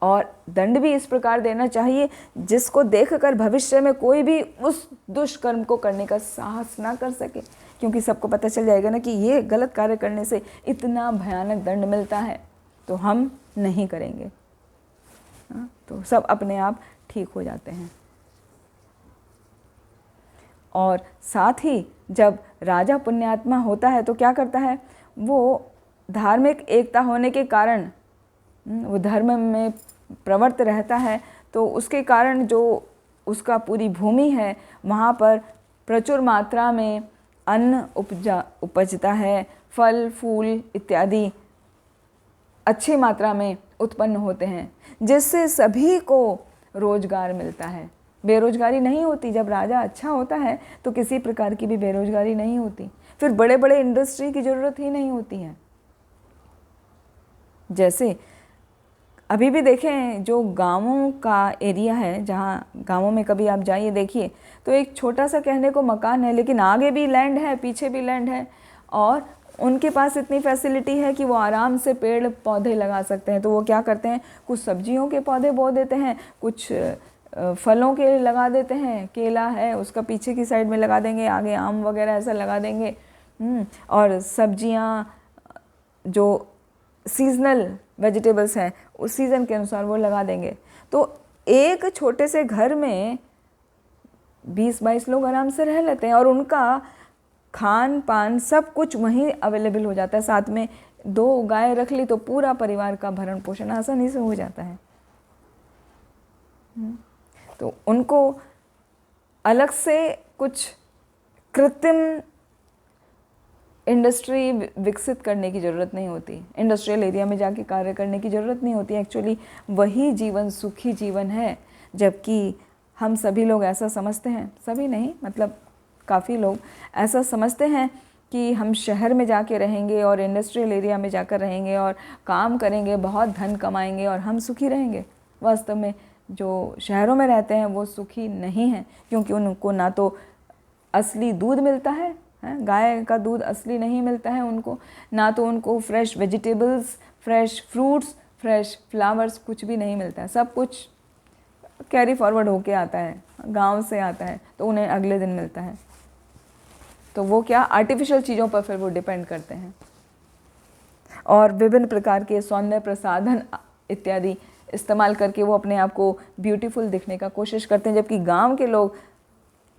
और दंड भी इस प्रकार देना चाहिए जिसको देखकर भविष्य में कोई भी उस दुष्कर्म को करने का साहस ना कर सके, क्योंकि सबको पता चल जाएगा ना कि ये गलत कार्य करने से इतना भयानक दंड मिलता है, तो हम नहीं करेंगे। तो सब अपने आप ठीक हो जाते हैं। और साथ ही जब राजा पुण्यात्मा होता है तो क्या करता है, वो धार्मिक एकता होने के कारण वो धर्म में प्रवृत्त रहता है, तो उसके कारण जो उसका पूरी भूमि है वहाँ पर प्रचुर मात्रा में अन्न उपजता है, फल फूल इत्यादि अच्छी मात्रा में उत्पन्न होते हैं, जिससे सभी को रोजगार मिलता है। बेरोजगारी नहीं होती। जब राजा अच्छा होता है तो किसी प्रकार की भी बेरोजगारी नहीं होती, फिर बड़े बड़े इंडस्ट्री की ज़रूरत ही नहीं होती है। जैसे अभी भी देखें, जो गांवों का एरिया है, जहाँ गांवों में कभी आप जाइए देखिए तो एक छोटा सा कहने को मकान है, लेकिन आगे भी लैंड है, पीछे भी लैंड है, और उनके पास इतनी फैसिलिटी है कि वो आराम से पेड़ पौधे लगा सकते हैं। तो वो क्या करते हैं, कुछ सब्जियों के पौधे बो देते हैं, कुछ फलों के लगा देते हैं, केला है उसका पीछे की साइड में लगा देंगे, आगे आम वगैरह ऐसा लगा देंगे, और सब्जियां जो सीजनल वेजिटेबल्स हैं उस सीज़न के अनुसार वो लगा देंगे। तो एक छोटे से घर में 20-22 लोग आराम से रह लेते हैं, और उनका खान पान सब कुछ वहीं अवेलेबल हो जाता है। साथ में 2 गाय रख ली तो पूरा परिवार का भरण पोषण आसानी से हो जाता है। तो उनको अलग से कुछ कृत्रिम इंडस्ट्री विकसित करने की ज़रूरत नहीं होती, इंडस्ट्रियल एरिया में जाके कार्य करने की ज़रूरत नहीं होती। एक्चुअली वही जीवन सुखी जीवन है। जबकि हम सभी लोग ऐसा समझते हैं, सभी नहीं मतलब काफ़ी लोग ऐसा समझते हैं कि हम शहर में जाके रहेंगे और इंडस्ट्रियल एरिया में जाकर रहेंगे और काम करेंगे, बहुत धन कमाएंगे और हम सुखी रहेंगे। वास्तव में जो शहरों में रहते हैं वो सुखी नहीं हैं, क्योंकि उनको ना तो असली दूध मिलता है, गाय का दूध असली नहीं मिलता है उनको, ना तो उनको fresh vegetables, fresh fruits, fresh flowers कुछ भी नहीं मिलता है। सब कुछ कैरी फॉरवर्ड होके आता है, गांव से आता है तो उन्हें अगले दिन मिलता है। तो वो क्या आर्टिफिशियल चीज़ों पर फिर वो डिपेंड करते हैं, और विभिन्न प्रकार के सौंदर्य प्रसाधन इत्यादि इस्तेमाल करके वो अपने आप को ब्यूटीफुल दिखने का कोशिश करते हैं। जबकि गांव के लोग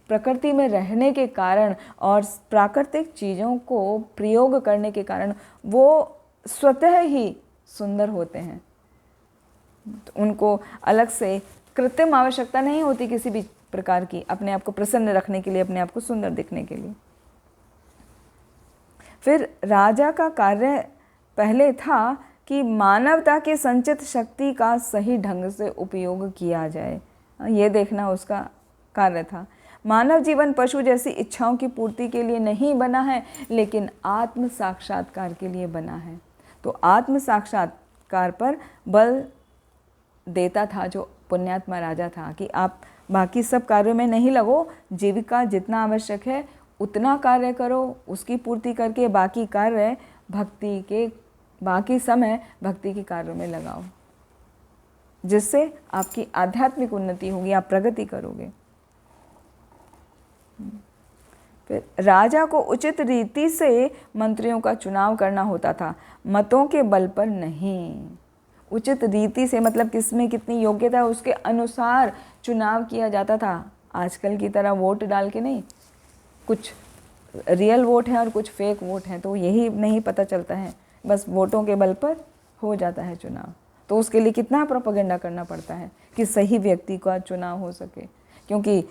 प्रकृति में रहने के कारण और प्राकृतिक चीज़ों को प्रयोग करने के कारण वो स्वतः ही सुंदर होते हैं। तो उनको अलग से कृत्रिम आवश्यकता नहीं होती किसी भी प्रकार की, अपने आप को प्रसन्न रखने के लिए, अपने आप को सुंदर दिखने के लिए। फिर राजा का कार्य पहले था कि मानवता के संचित शक्ति का सही ढंग से उपयोग किया जाए, ये देखना उसका कार्य था। मानव जीवन पशु जैसी इच्छाओं की पूर्ति के लिए नहीं बना है, लेकिन आत्म साक्षात्कार के लिए बना है। तो आत्म साक्षात्कार पर बल देता था जो पुण्यात्मा राजा था, कि आप बाकी सब कार्यों में नहीं लगो, जीविका जितना आवश्यक है उतना कार्य करो, उसकी पूर्ति करके बाकी कार्य भक्ति के, बाकी समय भक्ति के कार्यों में लगाओ, जिससे आपकी आध्यात्मिक उन्नति होगी, आप प्रगति करोगे। फिर राजा को उचित रीति से मंत्रियों का चुनाव करना होता था, मतों के बल पर नहीं। उचित रीति से मतलब किसमें कितनी योग्यता है उसके अनुसार चुनाव किया जाता था। आजकल की तरह वोट डाल के नहीं, कुछ रियल वोट है और कुछ फेक वोट है, तो यही नहीं पता चलता है, बस वोटों के बल पर हो जाता है चुनाव। तो उसके लिए कितना प्रोपेगेंडा करना पड़ता है कि सही व्यक्ति का चुनाव हो सके, क्योंकि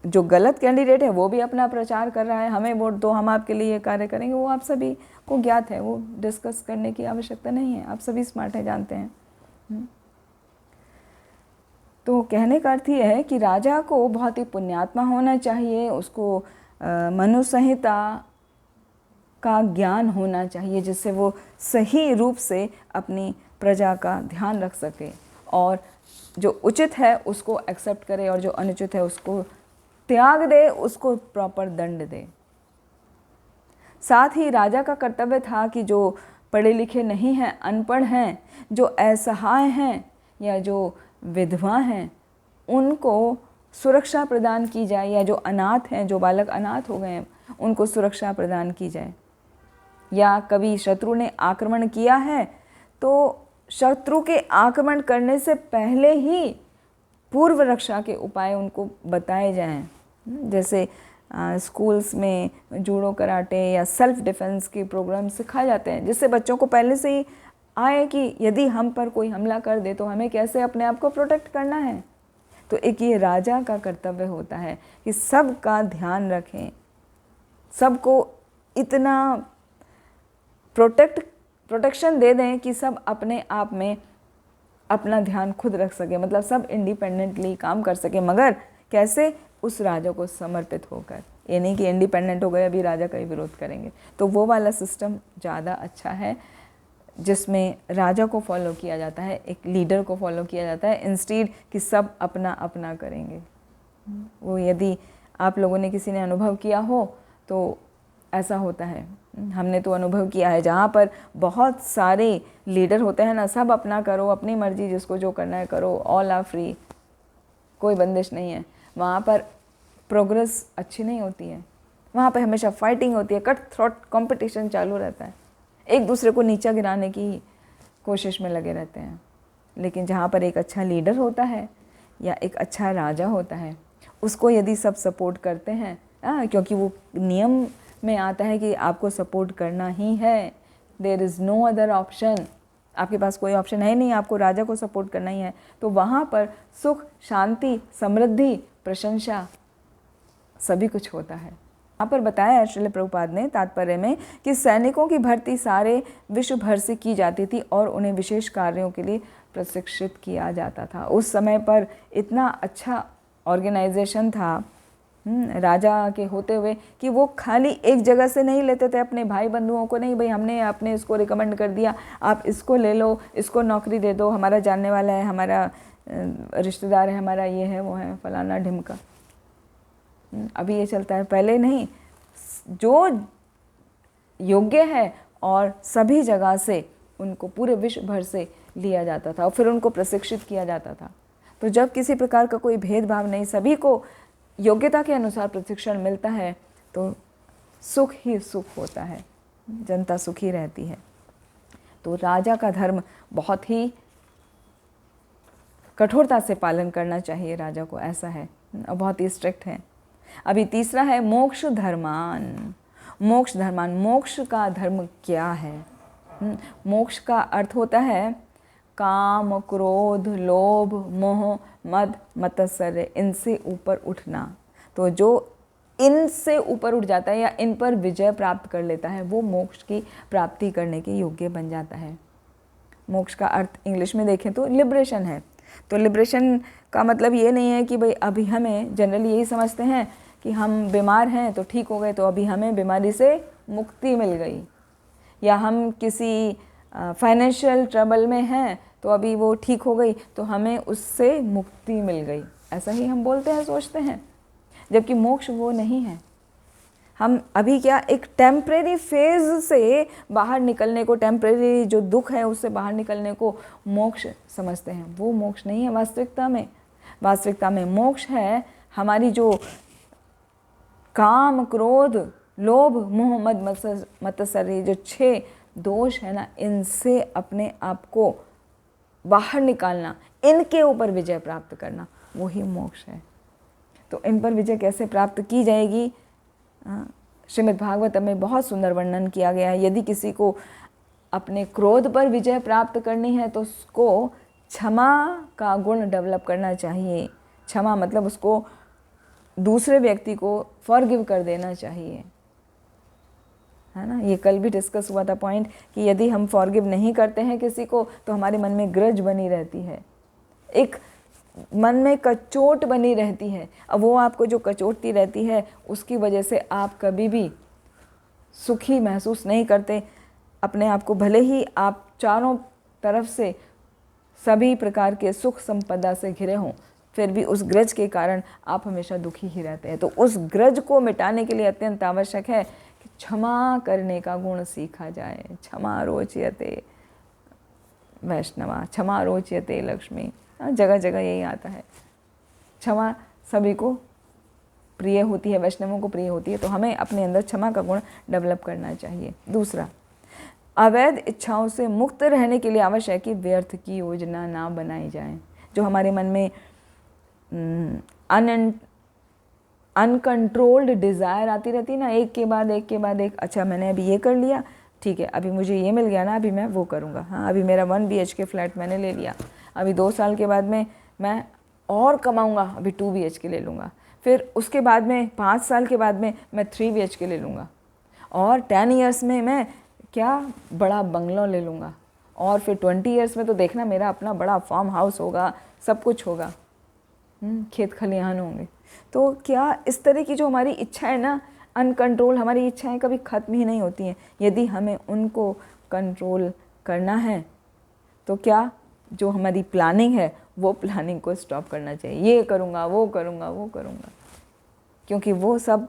जो गलत कैंडिडेट है वो भी अपना प्रचार कर रहा है, हमें वोट दो, हम आपके लिए ये कार्य करेंगे, वो आप सभी को ज्ञात है, वो डिस्कस करने की आवश्यकता नहीं है, आप सभी स्मार्ट है, जानते हैं। तो कहने का अर्थ ये है कि राजा को बहुत ही पुण्यात्मा होना चाहिए, उसको मनु संहिता का ज्ञान होना चाहिए, जिससे वो सही रूप से अपनी प्रजा का ध्यान रख सके और जो उचित है उसको एक्सेप्ट करे और जो अनुचित है उसको त्याग दे, उसको प्रॉपर दंड दे। साथ ही राजा का कर्तव्य था कि जो पढ़े लिखे नहीं हैं, अनपढ़ हैं, जो असहाय हैं या जो विधवा हैं, उनको सुरक्षा प्रदान की जाए, या जो अनाथ हैं, जो बालक अनाथ हो गए हैं, उनको सुरक्षा प्रदान की जाए। या कभी शत्रु ने आक्रमण किया है तो शत्रु के आक्रमण करने से पहले ही पूर्व रक्षा के उपाय उनको बताए जाएं। जैसे स्कूल्स में जूडो कराटे या सेल्फ डिफेंस के प्रोग्राम सिखाए जाते हैं, जिससे बच्चों को पहले से ही आए कि यदि हम पर कोई हमला कर दे तो हमें कैसे अपने आप को प्रोटेक्ट करना है। तो एक ये राजा का कर्तव्य होता है कि सबका ध्यान रखें, सबको इतना प्रोटेक्शन दे दें कि सब अपने आप में अपना ध्यान खुद रख सके, मतलब सब इंडिपेंडेंटली काम कर सके, मगर कैसे, उस राजा को समर्पित होकर। ये नहीं कि इंडिपेंडेंट हो गए अभी राजा का ही विरोध करेंगे। तो वो वाला सिस्टम ज़्यादा अच्छा है जिसमें राजा को फॉलो किया जाता है, एक लीडर को फॉलो किया जाता है, इंस्टीड कि सब अपना अपना करेंगे। वो यदि आप लोगों ने किसी ने अनुभव किया हो तो ऐसा होता है, हमने तो अनुभव किया है, जहाँ पर बहुत सारे लीडर होते हैं ना, सब अपना करो, अपनी मर्जी, जिसको जो करना है करो, ऑल आर फ्री, कोई बंदिश नहीं है, वहाँ पर प्रोग्रेस अच्छी नहीं होती है। वहाँ पर हमेशा फाइटिंग होती है, कट थ्रोट कंपटीशन चालू रहता है, एक दूसरे को नीचा गिराने की कोशिश में लगे रहते हैं। लेकिन जहाँ पर एक अच्छा लीडर होता है या एक अच्छा राजा होता है, उसको यदि सब सपोर्ट करते हैं, क्योंकि वो नियम में आता है कि आपको सपोर्ट करना ही है, there is no other option, आपके पास कोई ऑप्शन है नहीं, आपको राजा को सपोर्ट करना ही है। तो वहाँ पर सुख, शांति, समृद्धि, प्रशंसा, सभी कुछ होता है। यहाँ पर बताया है श्रील प्रभुपाद ने तात्पर्य में कि सैनिकों की भर्ती सारे विश्व भर से की जाती थी और उन्हें विशेष कार्यों के लिए प्रशिक्षित किया जाता था। उस समय पर इतना अच्छा ऑर्गेनाइजेशन था राजा के होते हुए कि वो खाली एक जगह से नहीं लेते थे अपने भाई बंधुओं को, नहीं भाई हमने आपने इसको रिकमेंड कर दिया, आप इसको ले लो, इसको नौकरी दे दो, हमारा जानने वाला है, हमारा रिश्तेदार है, हमारा ये है वो है, फलाना ढिमका। अभी ये चलता है, पहले नहीं, जो योग्य है और सभी जगह से उनको पूरे विश्व भर से लिया जाता था और फिर उनको प्रशिक्षित किया जाता था। तो जब किसी प्रकार का कोई भेदभाव नहीं, सभी को योग्यता के अनुसार प्रशिक्षण मिलता है तो सुख ही सुख होता है, जनता सुखी रहती है। तो राजा का धर्म बहुत ही कठोरता से पालन करना चाहिए राजा को, ऐसा है, और बहुत ही स्ट्रिक्ट है। अभी तीसरा है मोक्ष धर्मान। मोक्ष धर्मान, मोक्ष का धर्म क्या है? मोक्ष का अर्थ होता है काम, क्रोध, लोभ, मोह, मद, मत्सर्य, इनसे ऊपर उठना। तो जो इनसे ऊपर उठ जाता है या इन पर विजय प्राप्त कर लेता है वो मोक्ष की प्राप्ति करने के योग्य बन जाता है। मोक्ष का अर्थ इंग्लिश में देखें तो लिबरेशन है। तो लिबरेशन का मतलब ये नहीं है कि भाई अभी हमें, जनरली यही समझते हैं कि हम बीमार हैं तो ठीक हो गए तो अभी हमें बीमारी से मुक्ति मिल गई, या हम किसी फाइनेंशियल ट्रबल में हैं तो अभी वो ठीक हो गई तो हमें उससे मुक्ति मिल गई, ऐसा ही हम बोलते हैं, सोचते हैं। जबकि मोक्ष वो नहीं है। हम अभी क्या एक टेम्परेरी फेज से बाहर निकलने को, टेम्परेरी जो दुख है उससे बाहर निकलने को मोक्ष समझते हैं। वो मोक्ष नहीं है वास्तविकता में। वास्तविकता में मोक्ष है हमारी जो काम, क्रोध, लोभ, मोह, मद, मत्सर्य, जो 6 दोष है ना, इनसे अपने आप को बाहर निकालना, इनके ऊपर विजय प्राप्त करना, वही मोक्ष है। तो इन पर विजय कैसे प्राप्त की जाएगी? श्रीमद् भागवत में बहुत सुंदर वर्णन किया गया है। यदि किसी को अपने क्रोध पर विजय प्राप्त करनी है तो उसको क्षमा का गुण डेवलप करना चाहिए। क्षमा मतलब उसको दूसरे व्यक्ति को फॉरगिव कर देना चाहिए, है ना। ये कल भी डिस्कस हुआ था पॉइंट कि यदि हम फॉरगिव नहीं करते हैं किसी को तो हमारे मन में ग्रज बनी रहती है, एक मन में कचोट बनी रहती है। अब वो आपको जो कचोटती रहती है उसकी वजह से आप कभी भी सुखी महसूस नहीं करते अपने आप को। भले ही आप चारों तरफ से सभी प्रकार के सुख संपदा से घिरे हों, फिर भी उस ग्रज के कारण आप हमेशा दुखी ही रहते हैं। तो उस ग्रज को मिटाने के लिए अत्यंत आवश्यक है कि क्षमा करने का गुण सीखा जाए। क्षमा रोचयते वैष्णवा, क्षमा रोचयते लक्ष्मी, जगह जगह यही आता है। क्षमा सभी को प्रिय होती है, वैष्णवों को प्रिय होती है, तो हमें अपने अंदर क्षमा का गुण डेवलप करना चाहिए। दूसरा, अवैध इच्छाओं से मुक्त रहने के लिए आवश्यक है कि व्यर्थ की योजना ना बनाई जाए। जो हमारे मन में अनकंट्रोल्ड डिज़ायर आती रहती है ना, एक के बाद एक, अच्छा मैंने अभी ये कर लिया, ठीक है, अभी मुझे ये मिल गया ना, अभी मैं वो करूँगा, हाँ अभी मेरा 1 BHK फ्लैट मैंने ले लिया, अभी 2 साल के बाद में मैं और कमाऊँगा, अभी 2 BHK ले लूँगा, फिर उसके बाद में 5 साल के बाद में मैं 3 BHK ले लूँगा, और 10 ईयर्स में मैं क्या बड़ा बंगलो ले लूँगा, और फिर 20 ईयर्स में तो देखना मेरा अपना बड़ा फार्म हाउस होगा, सब कुछ होगा, खेत खलिहान होंगे। तो क्या इस तरह की जो हमारी इच्छा है ना, अनकंट्रोल हमारी इच्छाएं कभी ख़त्म ही नहीं होती हैं। यदि हमें उनको कंट्रोल करना है तो क्या जो हमारी प्लानिंग है वो प्लानिंग को स्टॉप करना चाहिए। ये करूँगा, वो करूँगा, वो करूँगा, क्योंकि वो सब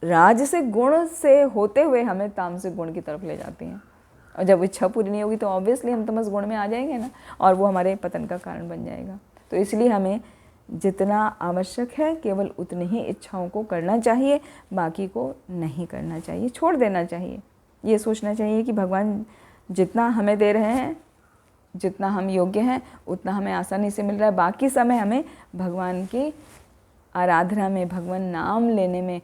राजसिक गुण से होते हुए हमें तामसिक गुण की तरफ ले जाती हैं, और जब इच्छा पूरी नहीं होगी तो ऑब्वियसली हम तमस गुण में आ जाएंगे ना, और वो हमारे पतन का कारण बन जाएगा। तो इसलिए हमें जितना आवश्यक है केवल उतनी ही इच्छाओं को करना चाहिए, बाकी को नहीं करना चाहिए, छोड़ देना चाहिए। ये सोचना चाहिए कि भगवान जितना हमें दे रहे हैं, जितना हम योग्य हैं, उतना हमें आसानी से मिल रहा है, बाकी समय हमें भगवान की आराधना में, भगवान नाम लेने में,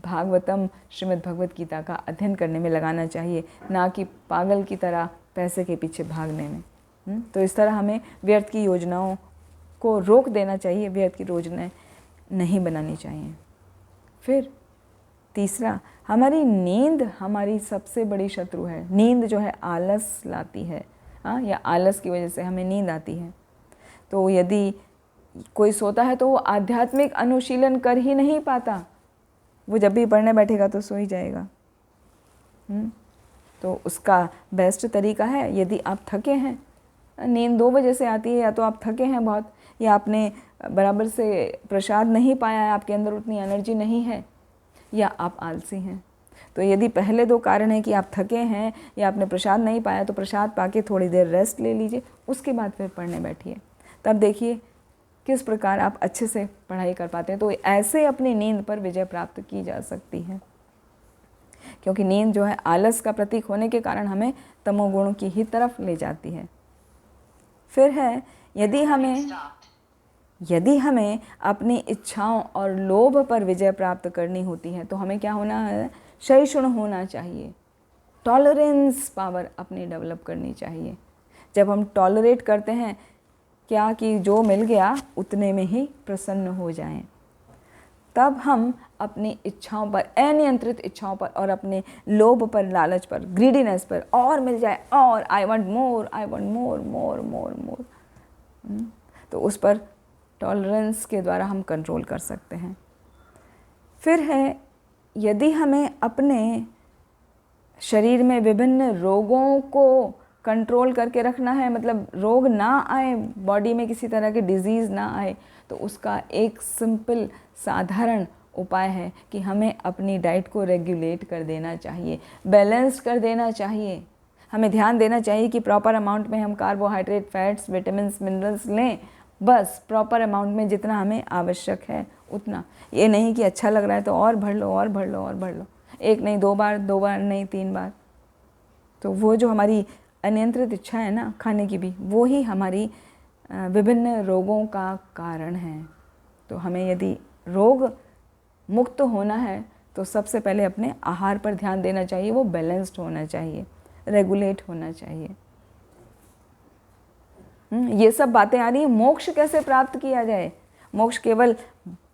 भागवतम श्रीमद् भगवत गीता का अध्ययन करने में लगाना चाहिए, ना कि पागल की तरह पैसे के पीछे भागने में। तो इस तरह हमें व्यर्थ की योजनाओं को रोक देना चाहिए, व्यर्थ की योजनाएं नहीं बनानी चाहिए। फिर तीसरा, हमारी नींद हमारी सबसे बड़ी शत्रु है। नींद जो है आलस लाती है, या आलस की वजह से हमें नींद आती है। तो यदि कोई सोता है तो वो आध्यात्मिक अनुशीलन कर ही नहीं पाता, वो जब भी पढ़ने बैठेगा तो सो ही जाएगा। तो उसका बेस्ट तरीका है, यदि आप थके हैं, नींद 2 बजे से आती है, या तो आप थके हैं बहुत, या आपने बराबर से प्रसाद नहीं पाया है, आपके अंदर उतनी एनर्जी नहीं है, या आप आलसी हैं। तो यदि पहले 2 कारण हैं कि आप थके हैं या आपने प्रसाद नहीं पाया, तो प्रसाद पाके थोड़ी देर रेस्ट ले लीजिए, उसके बाद फिर पढ़ने बैठिए, तब देखिए किस प्रकार आप अच्छे से पढ़ाई कर पाते हैं। तो ऐसे अपनी नींद पर विजय प्राप्त की जा सकती है, क्योंकि नींद जो है आलस का प्रतीक होने के कारण हमें तमोगुण की ही तरफ ले जाती है। फिर है, यदि हमें अपनी इच्छाओं और लोभ पर विजय प्राप्त करनी होती है तो हमें क्या होना है, सहिष्णु होना चाहिए, टॉलरेंस पावर अपनी डेवलप करनी चाहिए। जब हम टॉलरेट करते हैं क्या कि जो मिल गया उतने में ही प्रसन्न हो जाएं, तब हम अपनी इच्छाओं पर, अनियंत्रित इच्छाओं पर और अपने लोभ पर, लालच पर, ग्रीडीनेस पर, और मिल जाए, और I want more, I want more मोर मोर मोर, तो उस पर टॉलरेंस के द्वारा हम कंट्रोल कर सकते हैं। फिर है, यदि हमें अपने शरीर में विभिन्न रोगों को कंट्रोल करके रखना है, मतलब रोग ना आए, बॉडी में किसी तरह की डिजीज़ ना आए, तो उसका एक सिंपल साधारण उपाय है कि हमें अपनी डाइट को रेगुलेट कर देना चाहिए, बैलेंस्ड कर देना चाहिए। हमें ध्यान देना चाहिए कि प्रॉपर अमाउंट में हम कार्बोहाइड्रेट, फैट्स, विटामिन्स, मिनरल्स लें, बस प्रॉपर अमाउंट में जितना हमें आवश्यक है उतना। ये नहीं कि अच्छा लग रहा है तो और भर लो, और भर लो, और भर लो, एक नहीं 2 बार, 2 बार नहीं 3 बार। तो वो जो हमारी अनियंत्रित इच्छा है ना खाने की भी, वो ही हमारी विभिन्न रोगों का कारण है। तो हमें यदि रोग मुक्त होना है तो सबसे पहले अपने आहार पर ध्यान देना चाहिए, वो बैलेंस्ड होना चाहिए, रेगुलेट होना चाहिए। ये सब बातें आ रही हैं। मोक्ष कैसे प्राप्त किया जाए? मोक्ष केवल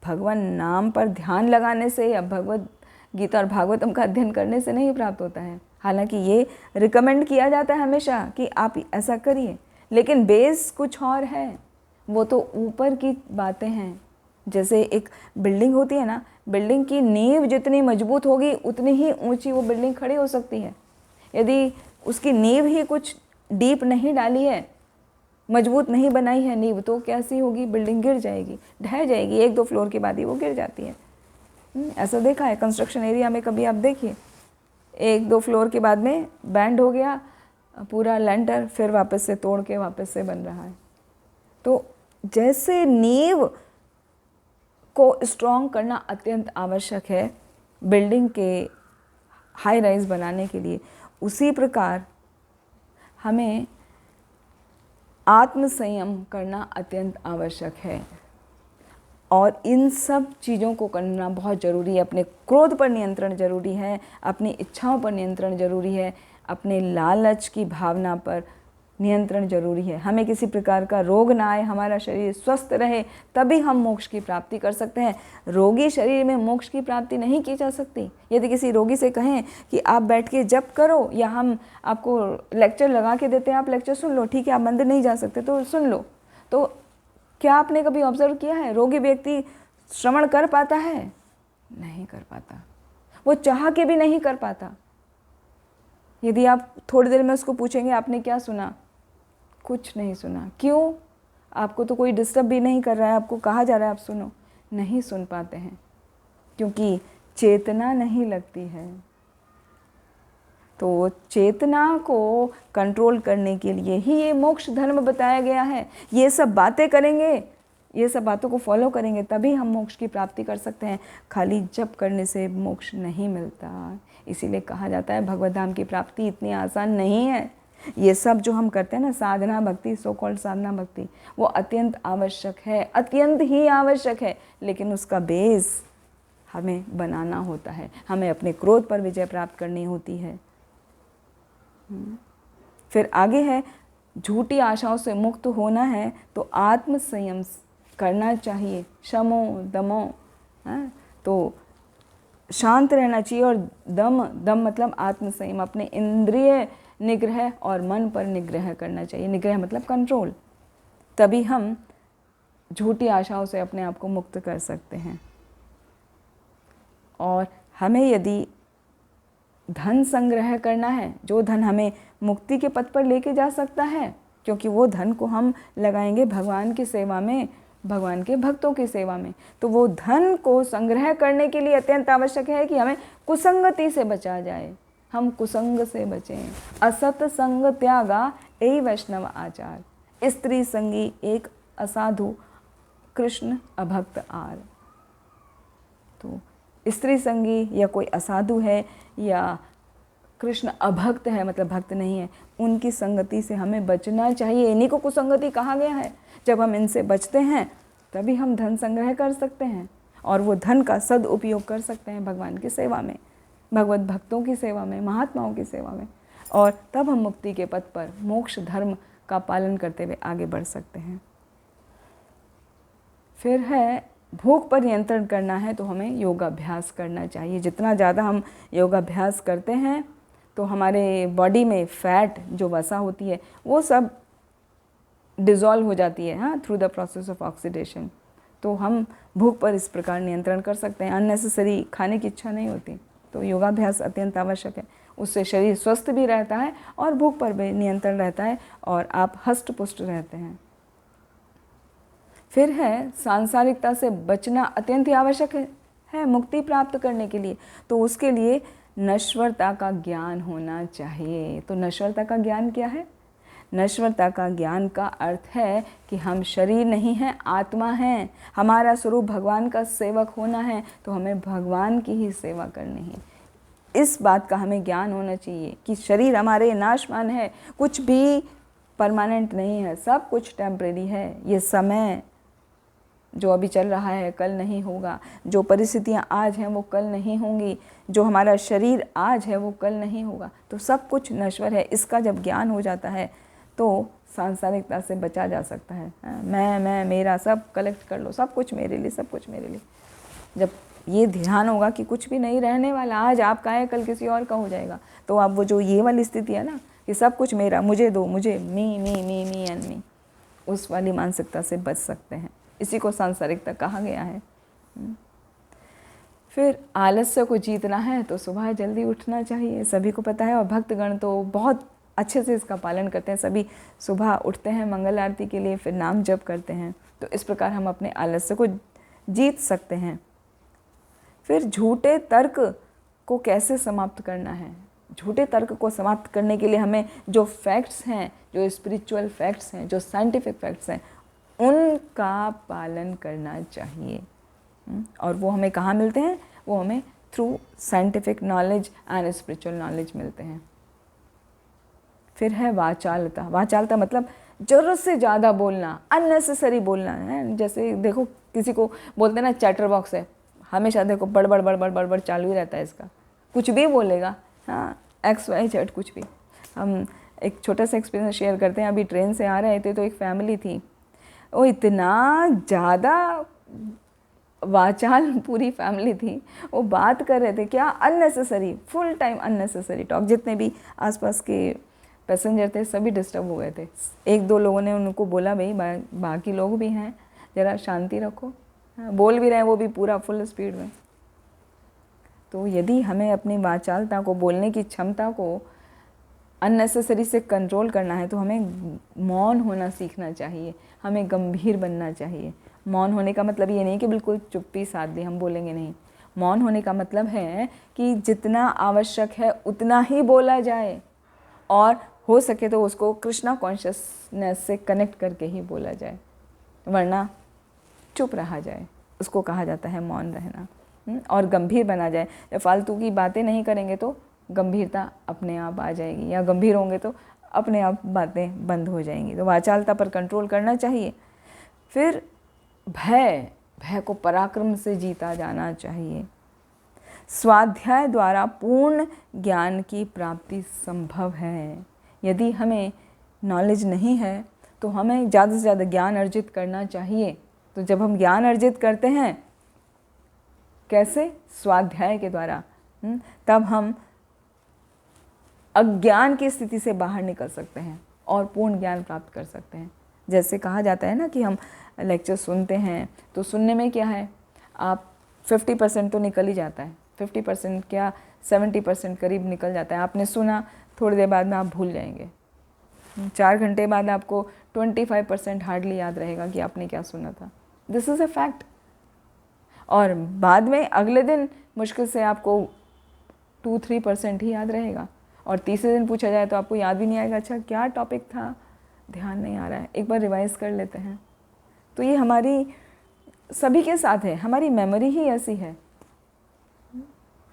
भगवान नाम पर ध्यान लगाने से या भगवत गीता और भागवतम का अध्ययन करने से नहीं प्राप्त होता है। हालांकि ये रिकमेंड किया जाता है हमेशा कि आप ऐसा करिए, लेकिन बेस कुछ और है, वो तो ऊपर की बातें हैं। जैसे एक बिल्डिंग होती है ना, बिल्डिंग की नींव जितनी मजबूत होगी उतनी ही ऊंची वो बिल्डिंग खड़ी हो सकती है। यदि उसकी नींव ही कुछ डीप नहीं डाली है, मजबूत नहीं बनाई है नींव, तो कैसी होगी, बिल्डिंग गिर जाएगी, ढह जाएगी, 1-2 फ्लोर के बाद ही वो गिर जाती है। ऐसा देखा है कंस्ट्रक्शन एरिया में, कभी आप देखिए 1-2 फ्लोर के बाद में बैंड हो गया पूरा लेंटर, फिर वापस से तोड़ के वापस से बन रहा है। तो जैसे नींव को स्ट्रॉन्ग करना अत्यंत आवश्यक है बिल्डिंग के हाई राइज बनाने के लिए, उसी प्रकार हमें आत्म संयम करना अत्यंत आवश्यक है। और इन सब चीज़ों को करना बहुत ज़रूरी है। अपने क्रोध पर नियंत्रण जरूरी है, अपनी इच्छाओं पर नियंत्रण जरूरी है, अपने लालच की भावना पर नियंत्रण जरूरी है। हमें किसी प्रकार का रोग ना आए, हमारा शरीर स्वस्थ रहे, तभी हम मोक्ष की प्राप्ति कर सकते हैं। रोगी शरीर में मोक्ष की प्राप्ति नहीं की जा सकती। यदि किसी रोगी से कहें कि आप बैठ के जप करो, या हम आपको लेक्चर लगा के देते हैं, आप लेक्चर सुन लो, ठीक है आप मंदिर नहीं जा सकते तो सुन लो, तो क्या आपने कभी ऑब्जर्व किया है रोगी व्यक्ति श्रवण कर पाता है? नहीं कर पाता, वो चाह के भी नहीं कर पाता। यदि आप थोड़ी देर में उसको पूछेंगे आपने क्या सुना, कुछ नहीं सुना। क्यों? आपको तो कोई डिस्टर्ब भी नहीं कर रहा है, आपको कहा जा रहा है आप सुनो, नहीं सुन पाते हैं क्योंकि चेतना नहीं लगती है। तो चेतना को कंट्रोल करने के लिए ही ये मोक्ष धर्म बताया गया है। ये सब बातें करेंगे, ये सब बातों को फॉलो करेंगे, तभी हम मोक्ष की प्राप्ति कर सकते हैं। खाली जप करने से मोक्ष नहीं मिलता। इसीलिए कहा जाता है भगवत धाम की प्राप्ति इतनी आसान नहीं है। ये सब जो हम करते हैं ना, साधना भक्ति, सो कॉल्ड साधना भक्ति, वो अत्यंत आवश्यक है, अत्यंत ही आवश्यक है, लेकिन उसका बेस हमें बनाना होता है। हमें अपने क्रोध पर विजय प्राप्त करनी होती है। फिर आगे है, झूठी आशाओं से मुक्त होना है तो आत्म संयम करना चाहिए, शमो दमो, तो शांत रहना चाहिए। और दम मतलब आत्म संयम, अपने इंद्रिय निग्रह और मन पर निग्रह करना चाहिए। निग्रह मतलब कंट्रोल। तभी हम झूठी आशाओं से अपने आप को मुक्त कर सकते हैं। और हमें यदि धन संग्रह करना है, जो धन हमें मुक्ति के पथ पर लेके जा सकता है, क्योंकि वो धन को हम लगाएंगे भगवान की सेवा में, भगवान के भक्तों की सेवा में, तो वो धन को संग्रह करने के लिए अत्यंत आवश्यक है कि हमें कुसंगति से बचा जाए, हम कुसंग से बचें। असत संग त्यागा ए वैष्णव आचार, स्त्री संगी एक असाधु कृष्ण अभक्त आर। तो स्त्री संगी या कोई असाधु है या कृष्ण अभक्त है, मतलब भक्त नहीं है, उनकी संगति से हमें बचना चाहिए। इन्हीं को कुसंगति कहा गया है। जब हम इनसे बचते हैं तभी हम धन संग्रह कर सकते हैं और वो धन का सदुपयोग कर सकते हैं भगवान की सेवा में, भगवत भक्तों की सेवा में, महात्माओं की सेवा में, और तब हम मुक्ति के पथ पर मोक्ष धर्म का पालन करते हुए आगे बढ़ सकते हैं। फिर है, भूख पर नियंत्रण करना है तो हमें योगाभ्यास करना चाहिए। जितना ज़्यादा हम योगाभ्यास करते हैं तो हमारे बॉडी में फैट जो वसा होती है वो सब डिज़ोल्व हो जाती है, हाँ, through the process of oxidation. तो हम भूख पर इस प्रकार नियंत्रण कर सकते हैं। अननेसेसरी खाने की इच्छा नहीं होती, तो योगाभ्यास अत्यंत आवश्यक है। उससे शरीर स्वस्थ भी रहता है और भूख पर भी नियंत्रण रहता है और आप हष्ट पुष्ट रहते हैं। फिर है, सांसारिकता से बचना अत्यंत ही आवश्यक है मुक्ति प्राप्त करने के लिए। तो उसके लिए नश्वरता का ज्ञान होना चाहिए। तो नश्वरता का ज्ञान क्या है? नश्वरता का ज्ञान का अर्थ है कि हम शरीर नहीं हैं, आत्मा हैं। हमारा स्वरूप भगवान का सेवक होना है, तो हमें भगवान की ही सेवा करनी है। इस बात का हमें ज्ञान होना चाहिए कि शरीर हमारे नाशवान है, कुछ भी परमानेंट नहीं है, सब कुछ टेम्परेरी है। ये समय जो अभी चल रहा है कल नहीं होगा, जो परिस्थितियाँ आज हैं वो कल नहीं होंगी, जो हमारा शरीर आज है वो कल नहीं होगा, तो सब कुछ नश्वर है। इसका जब ज्ञान हो जाता है तो सांसारिकता से बचा जा सकता है। मैं मेरा सब कलेक्ट कर लो, सब कुछ मेरे लिए, सब कुछ मेरे लिए। जब ये ध्यान होगा कि कुछ भी नहीं रहने वाला, आज आपका है कल किसी और का हो जाएगा, तो आप वो जो ये वाली स्थिति है ना कि सब कुछ मेरा, मुझे दो, मुझे, मी एंड मी, उस वाली मानसिकता से बच सकते हैं। इसी को सांसारिकता कहा गया है। फिर आलस्य को जीतना है तो सुबह जल्दी उठना चाहिए, सभी को पता है। और भक्तगण तो बहुत अच्छे से इसका पालन करते हैं, सभी सुबह उठते हैं मंगल आरती के लिए, फिर नाम जप करते हैं। तो इस प्रकार हम अपने आलस्य को जीत सकते हैं। फिर झूठे तर्क को कैसे समाप्त करना है? झूठे तर्क को समाप्त करने के लिए हमें जो फैक्ट्स हैं, जो स्पिरिचुअल फैक्ट्स हैं, जो साइंटिफिक फैक्ट्स हैं, उनका पालन करना चाहिए। और वो हमें कहाँ मिलते हैं? वो हमें through scientific knowledge and spiritual knowledge मिलते हैं। फिर है वाचालता। वाचालता मतलब ज़रूरत से ज़्यादा बोलना, अननेसेसरी बोलना है। जैसे देखो किसी को बोलते हैं ना चैटर बॉक्स है, हमेशा देखो बड़बड़ बड़बड़ बड़बड़ चालू ही रहता है इसका, कुछ भी बोलेगा। हाँ, XYZ कुछ भी। हम एक छोटा सा एक्सपीरियंस शेयर करते हैं। अभी ट्रेन से आ रहे थे तो एक फैमिली थी, वो इतना ज़्यादा वाचाल पूरी फैमिली थी, वो बात कर रहे थे क्या, unnecessary, full time unnecessary talk. जितने भी आसपास के पैसेंजर थे सभी डिस्टर्ब हो गए थे। एक दो लोगों ने उनको बोला भाई बाकी लोग भी हैं, ज़रा शांति रखो। बोल भी रहे हैं वो भी पूरा फुल स्पीड में। तो यदि हमें अपनी वाचालता को, बोलने की क्षमता को अननेसेसरी से कंट्रोल करना है तो हमें मौन होना सीखना चाहिए, हमें गंभीर बनना चाहिए। मौन होने का मतलब ये नहीं कि बिल्कुल चुप्पी साध दी, हम बोलेंगे नहीं। मौन होने का मतलब है कि जितना आवश्यक है उतना ही बोला जाए, और हो सके तो उसको कृष्णा कॉन्शियसनेस से कनेक्ट करके ही बोला जाए, वरना चुप रहा जाए। उसको कहा जाता है मौन रहना। और गंभीर बना जाए। जब फालतू की बातें नहीं करेंगे तो गंभीरता अपने आप आ जाएगी, या गंभीर होंगे तो अपने आप बातें बंद हो जाएंगी। तो वाचालता पर कंट्रोल करना चाहिए। फिर भय को पराक्रम से जीता जाना चाहिए। स्वाध्याय द्वारा पूर्ण ज्ञान की प्राप्ति संभव है। यदि हमें नॉलेज नहीं है तो हमें ज़्यादा से ज़्यादा ज्ञान अर्जित करना चाहिए। तो जब हम ज्ञान अर्जित करते हैं, कैसे? स्वाध्याय के द्वारा, तब हम अज्ञान की स्थिति से बाहर निकल सकते हैं और पूर्ण ज्ञान प्राप्त कर सकते हैं। जैसे कहा जाता है ना कि हम लेक्चर सुनते हैं तो सुनने में क्या है, आप 50% तो निकल ही जाता है, 50% क्या 70% करीब निकल जाता है। आपने सुना, थोड़ी देर बाद में आप भूल जाएंगे। 4 घंटे बाद आपको 25% हार्डली याद रहेगा कि आपने क्या सुना था। This is a fact. और बाद में अगले दिन मुश्किल से आपको 2-3% ही याद रहेगा, और तीसरे दिन पूछा जाए तो आपको याद भी नहीं आएगा, अच्छा क्या टॉपिक था, ध्यान नहीं आ रहा है, एक बार रिवाइज कर लेते हैं। तो ये हमारी सभी के साथ है, हमारी मेमोरी ही ऐसी है।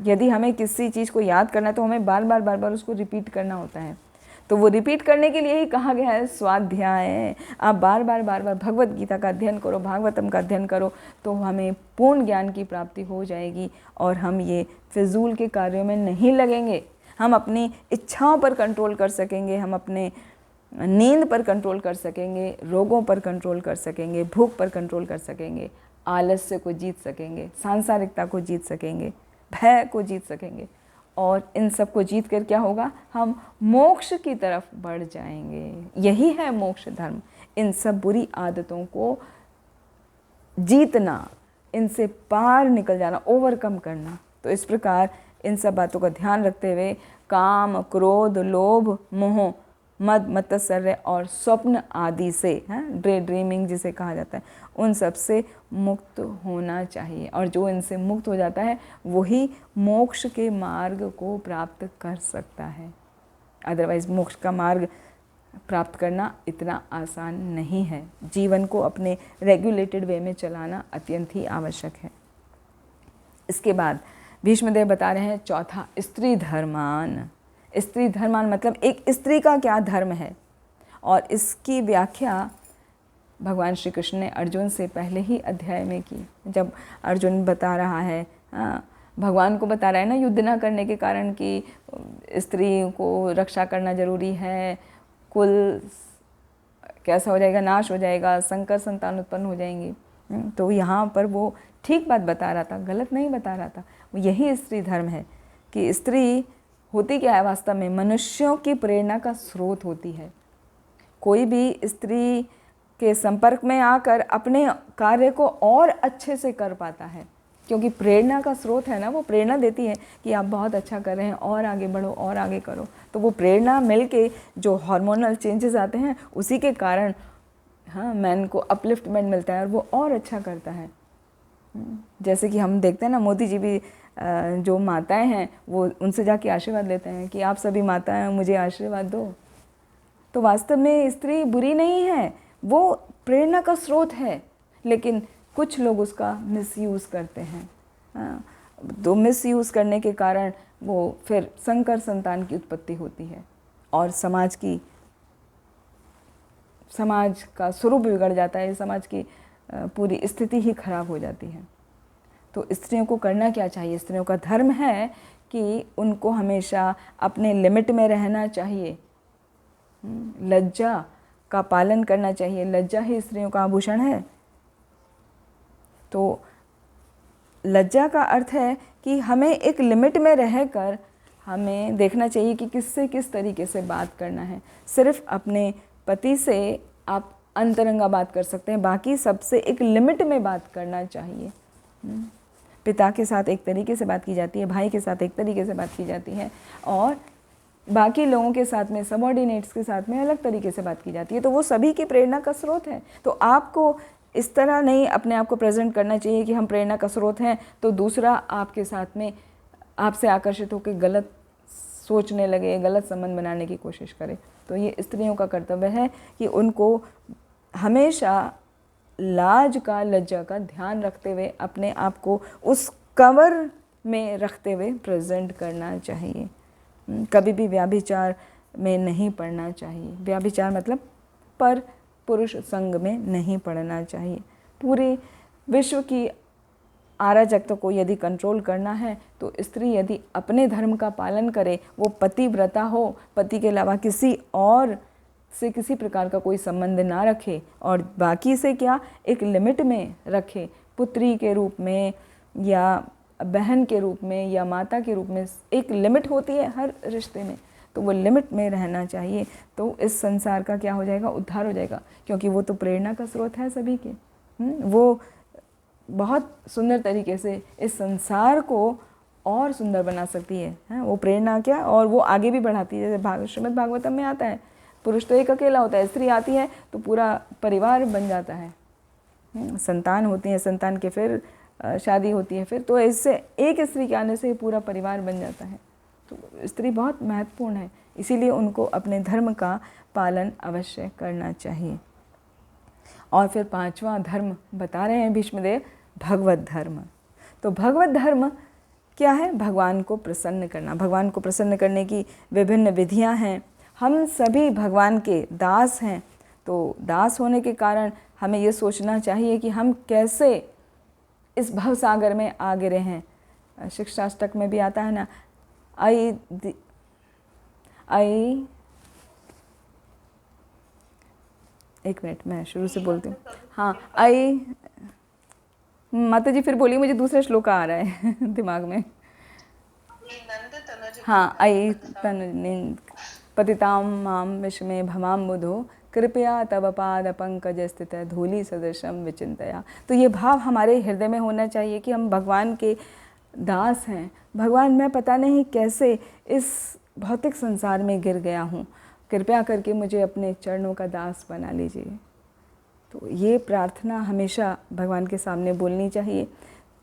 यदि हमें किसी चीज़ को याद करना है तो हमें बार बार उसको रिपीट करना होता है। तो वो रिपीट करने के लिए ही कहा गया है स्वाध्याय। आप बार बार भगवत गीता का अध्ययन करो, भागवतम का अध्ययन करो, तो हमें पूर्ण ज्ञान की प्राप्ति हो जाएगी और हम ये फिजूल के कार्यों में नहीं लगेंगे। हम अपनी इच्छाओं पर कंट्रोल कर सकेंगे, हम अपने नींद पर कंट्रोल कर सकेंगे, रोगों पर कंट्रोल कर सकेंगे, भूख पर कंट्रोल कर सकेंगे, आलस्य को जीत सकेंगे, सांसारिकता को जीत सकेंगे, भय को जीत सकेंगे। और इन सब को जीत कर क्या होगा, हम मोक्ष की तरफ बढ़ जाएंगे। यही है मोक्ष धर्म, इन सब बुरी आदतों को जीतना, इनसे पार निकल जाना, ओवरकम करना। तो इस प्रकार इन सब बातों का ध्यान रखते हुए काम, क्रोध, लोभ, मोह, मद, मत्सर्य और स्वप्न आदि से, ड्रे ड्रीमिंग जिसे कहा जाता है, उन सब से मुक्त होना चाहिए। और जो इनसे मुक्त हो जाता है वही मोक्ष के मार्ग को प्राप्त कर सकता है। अदरवाइज़ मोक्ष का मार्ग प्राप्त करना इतना आसान नहीं है। जीवन को अपने रेगुलेटेड वे में चलाना अत्यंत ही आवश्यक है। इसके बाद भीष्मदेव बता रहे हैं चौथा, स्त्री धर्मान। स्त्री धर्मान मतलब एक स्त्री का क्या धर्म है, और इसकी व्याख्या भगवान श्री कृष्ण ने अर्जुन से पहले ही अध्याय में की। जब अर्जुन बता रहा है, भगवान को बता रहा है ना, युद्ध ना करने के कारण कि स्त्री को रक्षा करना जरूरी है, कुल कैसा हो जाएगा, नाश हो जाएगा, संकर संतान उत्पन्न हो जाएंगी। तो यहाँ पर वो ठीक बात बता रहा था, गलत नहीं बता रहा था। यही स्त्री धर्म है कि स्त्री होती क्या है वास्तव में, मनुष्यों की प्रेरणा का स्रोत होती है। कोई भी स्त्री के संपर्क में आकर अपने कार्य को और अच्छे से कर पाता है, क्योंकि प्रेरणा का स्रोत है ना, वो प्रेरणा देती है कि आप बहुत अच्छा कर रहे हैं और आगे बढ़ो और आगे करो। तो वो प्रेरणा मिलके जो हार्मोनल चेंजेस आते हैं उसी के कारण हाँ मैन को अपलिफ्टमेंट मिलता है और वो और अच्छा करता है। जैसे कि हम देखते हैं ना, मोदी जी भी जो माताएं हैं वो उनसे जाके आशीर्वाद लेते हैं कि आप सभी माताएं मुझे आशीर्वाद दो। तो वास्तव में स्त्री बुरी नहीं है, वो प्रेरणा का स्रोत है, लेकिन कुछ लोग उसका मिसयूज़ करते हैं। तो मिसयूज़ करने के कारण वो फिर संकर संतान की उत्पत्ति होती है और समाज का स्वरूप बिगड़ जाता है, समाज की पूरी स्थिति ही खराब हो जाती है। तो स्त्रियों को करना क्या चाहिए? स्त्रियों का धर्म है कि उनको हमेशा अपने लिमिट में रहना चाहिए, लज्जा का पालन करना चाहिए। लज्जा ही स्त्रियों का आभूषण है। तो लज्जा का अर्थ है कि हमें एक लिमिट में रहकर हमें देखना चाहिए कि किससे किस तरीके से बात करना है। सिर्फ अपने पति से आप अंतरंगा बात कर सकते हैं, बाकी सबसे एक लिमिट में बात करना चाहिए। पिता के साथ एक तरीके से बात की जाती है, भाई के साथ एक तरीके से बात की जाती है, और बाकी लोगों के साथ में, सबऑर्डिनेट्स के साथ में अलग तरीके से बात की जाती है। तो वो सभी की प्रेरणा का स्रोत है। तो आपको इस तरह नहीं अपने आप को प्रेजेंट करना चाहिए कि हम प्रेरणा का स्रोत हैं तो दूसरा आपके साथ में आपसे आकर्षित होकर गलत सोचने लगे, गलत संबंध बनाने की कोशिश करे। तो ये स्त्रियों का कर्तव्य है कि उनको हमेशा लाज का, लज्जा का ध्यान रखते हुए अपने आप को उस कवर में रखते हुए प्रेजेंट करना चाहिए। कभी भी व्याभिचार में नहीं पड़ना चाहिए। व्याभिचार मतलब पर पुरुष संग में नहीं पड़ना चाहिए। पूरे विश्व की अराजकता को यदि कंट्रोल करना है तो स्त्री यदि अपने धर्म का पालन करे, वो पतिव्रता हो, पति के अलावा किसी और से किसी प्रकार का कोई संबंध ना रखे और बाकी से क्या एक लिमिट में रखे, पुत्री के रूप में या बहन के रूप में या माता के रूप में एक लिमिट होती है हर रिश्ते में, तो वो लिमिट में रहना चाहिए। तो इस संसार का क्या हो जाएगा, उद्धार हो जाएगा, क्योंकि वो तो प्रेरणा का स्रोत है सभी के। वो बहुत सुंदर तरीके से इस संसार को और सुंदर बना सकती है। वो प्रेरणा क्या, और वो आगे भी बढ़ाती है। जैसे श्रीमद् भागवतम में आता है, पुरुष तो एक अकेला होता है, स्त्री आती है तो पूरा परिवार बन जाता है, संतान होती है, संतान के फिर शादी होती है, फिर तो इससे एक स्त्री के आने से पूरा परिवार बन जाता है। तो स्त्री बहुत महत्वपूर्ण है, इसीलिए उनको अपने धर्म का पालन अवश्य करना चाहिए। और फिर पांचवा धर्म बता रहे हैं भीष्मदेव, भगवत धर्म। तो भगवत धर्म क्या है? भगवान को प्रसन्न करना। भगवान को प्रसन्न करने की विभिन्न विधियां हैं। हम सभी भगवान के दास हैं, तो दास होने के कारण हमें ये सोचना चाहिए कि हम कैसे इस भवसागर में आ गिरे हैं। शिक्षाष्टक में भी आता है ना, एक मिनट मैं शुरू से बोलती हूँ। हाँ, माता जी फिर बोलिए, मुझे दूसरा श्लोक आ रहा है दिमाग में। हाँ, पतितां मां विषमे भवाम बुधो कृपया तव पाद पंकज स्थित धूलि सदृशम विचिंतया। तो ये भाव हमारे हृदय में होना चाहिए कि हम भगवान के दास हैं। भगवान, मैं पता नहीं कैसे इस भौतिक संसार में गिर गया हूँ, कृपया करके मुझे अपने चरणों का दास बना लीजिए। तो ये प्रार्थना हमेशा भगवान के सामने बोलनी चाहिए।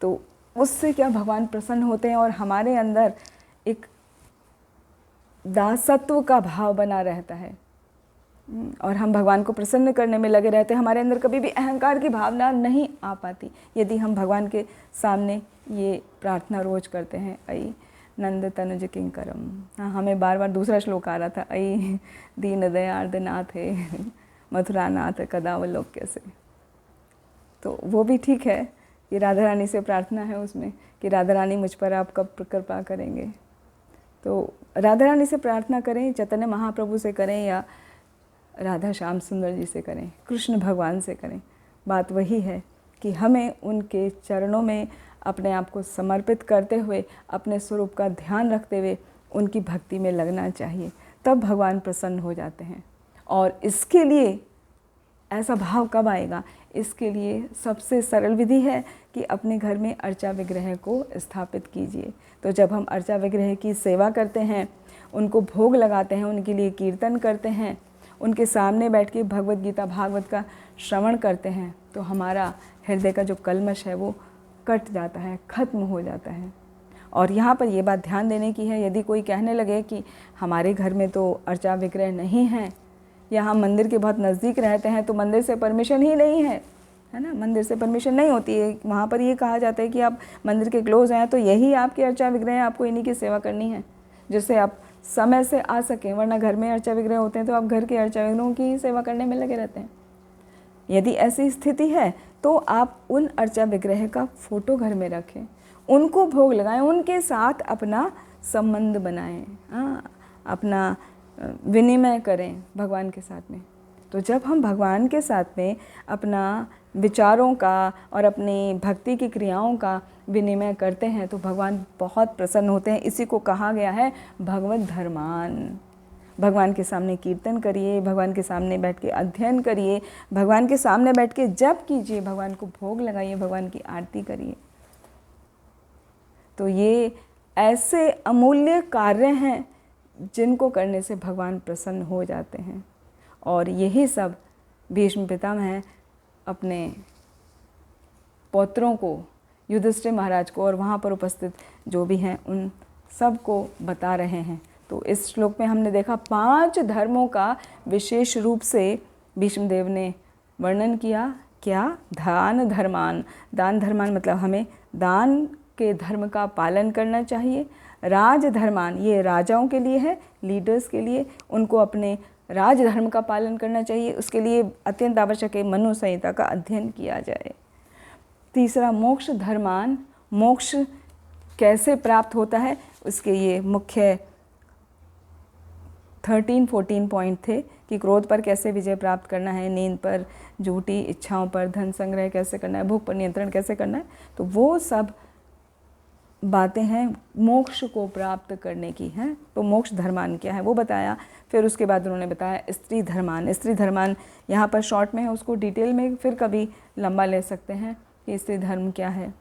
तो उससे क्या, भगवान प्रसन्न होते हैं और हमारे अंदर एक दासत्व का भाव बना रहता है और हम भगवान को प्रसन्न करने में लगे रहते हैं। हमारे अंदर कभी भी अहंकार की भावना नहीं आ पाती यदि हम भगवान के सामने ये प्रार्थना रोज करते हैं, अयि नंद तनुज किंकरम। हाँ, हमें बार बार दूसरा श्लोक आ रहा था, अयि दीन दयार्द नाथ है मथुरा नाथ कदावलोक्य से। तो वो भी ठीक है कि राधा रानी से प्रार्थना है उसमें कि राधा रानी मुझ पर आप कब कृपा करेंगे। तो राधा रानी से प्रार्थना करें, चैतन्य महाप्रभु से करें या राधा श्याम सुंदर जी से करें, कृष्ण भगवान से करें। बात वही है कि हमें उनके चरणों में अपने आप को समर्पित करते हुए, अपने स्वरूप का ध्यान रखते हुए उनकी भक्ति में लगना चाहिए, तब भगवान प्रसन्न हो जाते हैं। और इसके लिए ऐसा भाव कब आएगा? इसके लिए सबसे सरल विधि है कि अपने घर में अर्चा विग्रह को स्थापित कीजिए। तो जब हम अर्चा विग्रह की सेवा करते हैं, उनको भोग लगाते हैं, उनके लिए कीर्तन करते हैं, उनके सामने बैठ के भगवद गीता भागवत का श्रवण करते हैं, तो हमारा हृदय का जो कल्मश है वो कट जाता है, खत्म हो जाता है। और यहाँ पर ये बात ध्यान देने की है, यदि कोई कहने लगे कि हमारे घर में तो अर्चा विग्रह नहीं है, या हम मंदिर के बहुत नज़दीक रहते हैं तो मंदिर से परमिशन ही नहीं है, है ना, मंदिर से परमिशन नहीं होती है, वहाँ पर ये कहा जाता है कि आप मंदिर के क्लोज हैं तो यही आपकी अर्चा विग्रह है, आपको इन्हीं की सेवा करनी है, जिससे आप समय से आ सकें, वरना घर में अर्चा विग्रह होते हैं तो आप घर के अर्चा विग्रहों की सेवा करने में लगे रहते हैं। यदि ऐसी स्थिति है तो आप उन अर्चा विग्रह का फोटो घर में रखें, उनको भोग लगाएं, उनके साथ अपना संबंध बनाएं, अपना विनिमय करें भगवान के साथ में। तो जब हम भगवान के साथ में अपना विचारों का और अपनी भक्ति की क्रियाओं का विनिमय करते हैं तो भगवान बहुत प्रसन्न होते हैं। इसी को कहा गया है भगवत धर्मान। भगवान के सामने कीर्तन करिए, भगवान के सामने बैठ के अध्ययन करिए, भगवान के सामने बैठ के जप कीजिए, भगवान को भोग लगाइए, भगवान की आरती करिए। तो ये ऐसे अमूल्य कार्य हैं जिनको करने से भगवान प्रसन्न हो जाते हैं। और यही सब भीष्म पितामह अपने पौत्रों को, युधिष्ठिर महाराज को और वहाँ पर उपस्थित जो भी हैं उन सब को बता रहे हैं। तो इस श्लोक में हमने देखा 5 धर्मों का विशेष रूप से भीष्मदेव ने वर्णन किया। क्या? दान धर्मान। दान धर्मान मतलब हमें दान के धर्म का पालन करना चाहिए। राज धर्मान, ये राजाओं के लिए है, लीडर्स के लिए, उनको अपने राज धर्म का पालन करना चाहिए। उसके लिए अत्यंत आवश्यक है मनु संहिता का अध्ययन किया जाए। तीसरा मोक्ष धर्मान, मोक्ष कैसे प्राप्त होता है उसके ये मुख्य 13-14 पॉइंट थे कि क्रोध पर कैसे विजय प्राप्त करना है, नींद पर, झूठी इच्छाओं पर धन संग्रह कैसे करना है, भूख पर नियंत्रण कैसे करना है। तो वो सब बातें हैं मोक्ष को प्राप्त करने की हैं। तो मोक्ष धर्मान क्या है वो बताया। फिर उसके बाद उन्होंने बताया स्त्री धर्मान। स्त्री धर्मान यहाँ पर शॉर्ट में है, उसको डिटेल में फिर कभी लंबा ले सकते हैं कि स्त्री धर्म क्या है।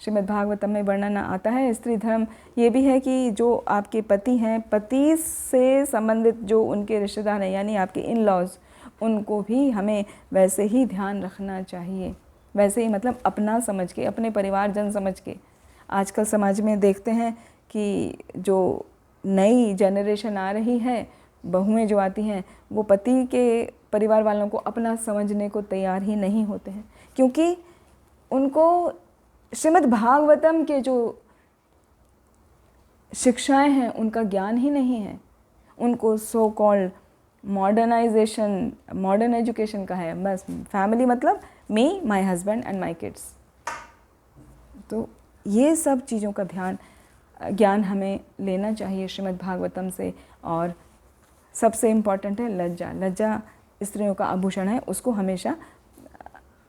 श्रीमद् भागवतम में वर्णन आता है स्त्री धर्म ये भी है कि जो आपके पति हैं, पति से संबंधित जो उनके रिश्तेदार हैं यानी आपके इन लॉज, उनको भी हमें वैसे ही ध्यान रखना चाहिए, वैसे ही मतलब अपना समझ के, अपने परिवारजन समझ के। आजकल समाज में देखते हैं कि जो नई जनरेशन आ रही है, बहुएं जो आती हैं, वो पति के परिवार वालों को अपना समझने को तैयार ही नहीं होते हैं, क्योंकि उनको श्रीमद् भागवतम के जो शिक्षाएं हैं उनका ज्ञान ही नहीं है। उनको so called modernisation, modern education का है, बस फैमिली मतलब me, my husband and my kids. तो ये सब चीज़ों का ज्ञान हमें लेना चाहिए श्रीमद् भागवतम से। और सबसे इम्पॉर्टेंट है लज्जा। लज्जा स्त्रियों का आभूषण है, उसको हमेशा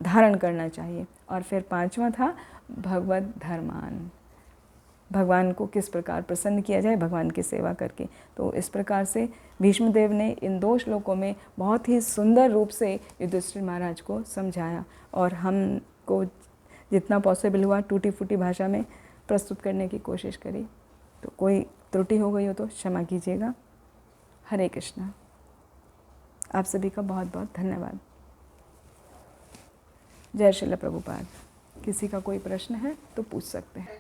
धारण करना चाहिए। और फिर 5वां था भगवत धर्मान, भगवान को किस प्रकार प्रसन्न किया जाए भगवान की सेवा करके। तो इस प्रकार से भीष्मदेव ने इन 2 श्लोकों में बहुत ही सुंदर रूप से युधिष्ठिर महाराज को समझाया और हमको जितना पॉसिबल हुआ टूटी फूटी भाषा में प्रस्तुत करने की कोशिश करी। तो कोई त्रुटि हो गई हो तो क्षमा कीजिएगा। हरे कृष्णा। आप सभी का बहुत बहुत धन्यवाद। जय श्रील प्रभुपाद। किसी का कोई प्रश्न है तो पूछ सकते हैं।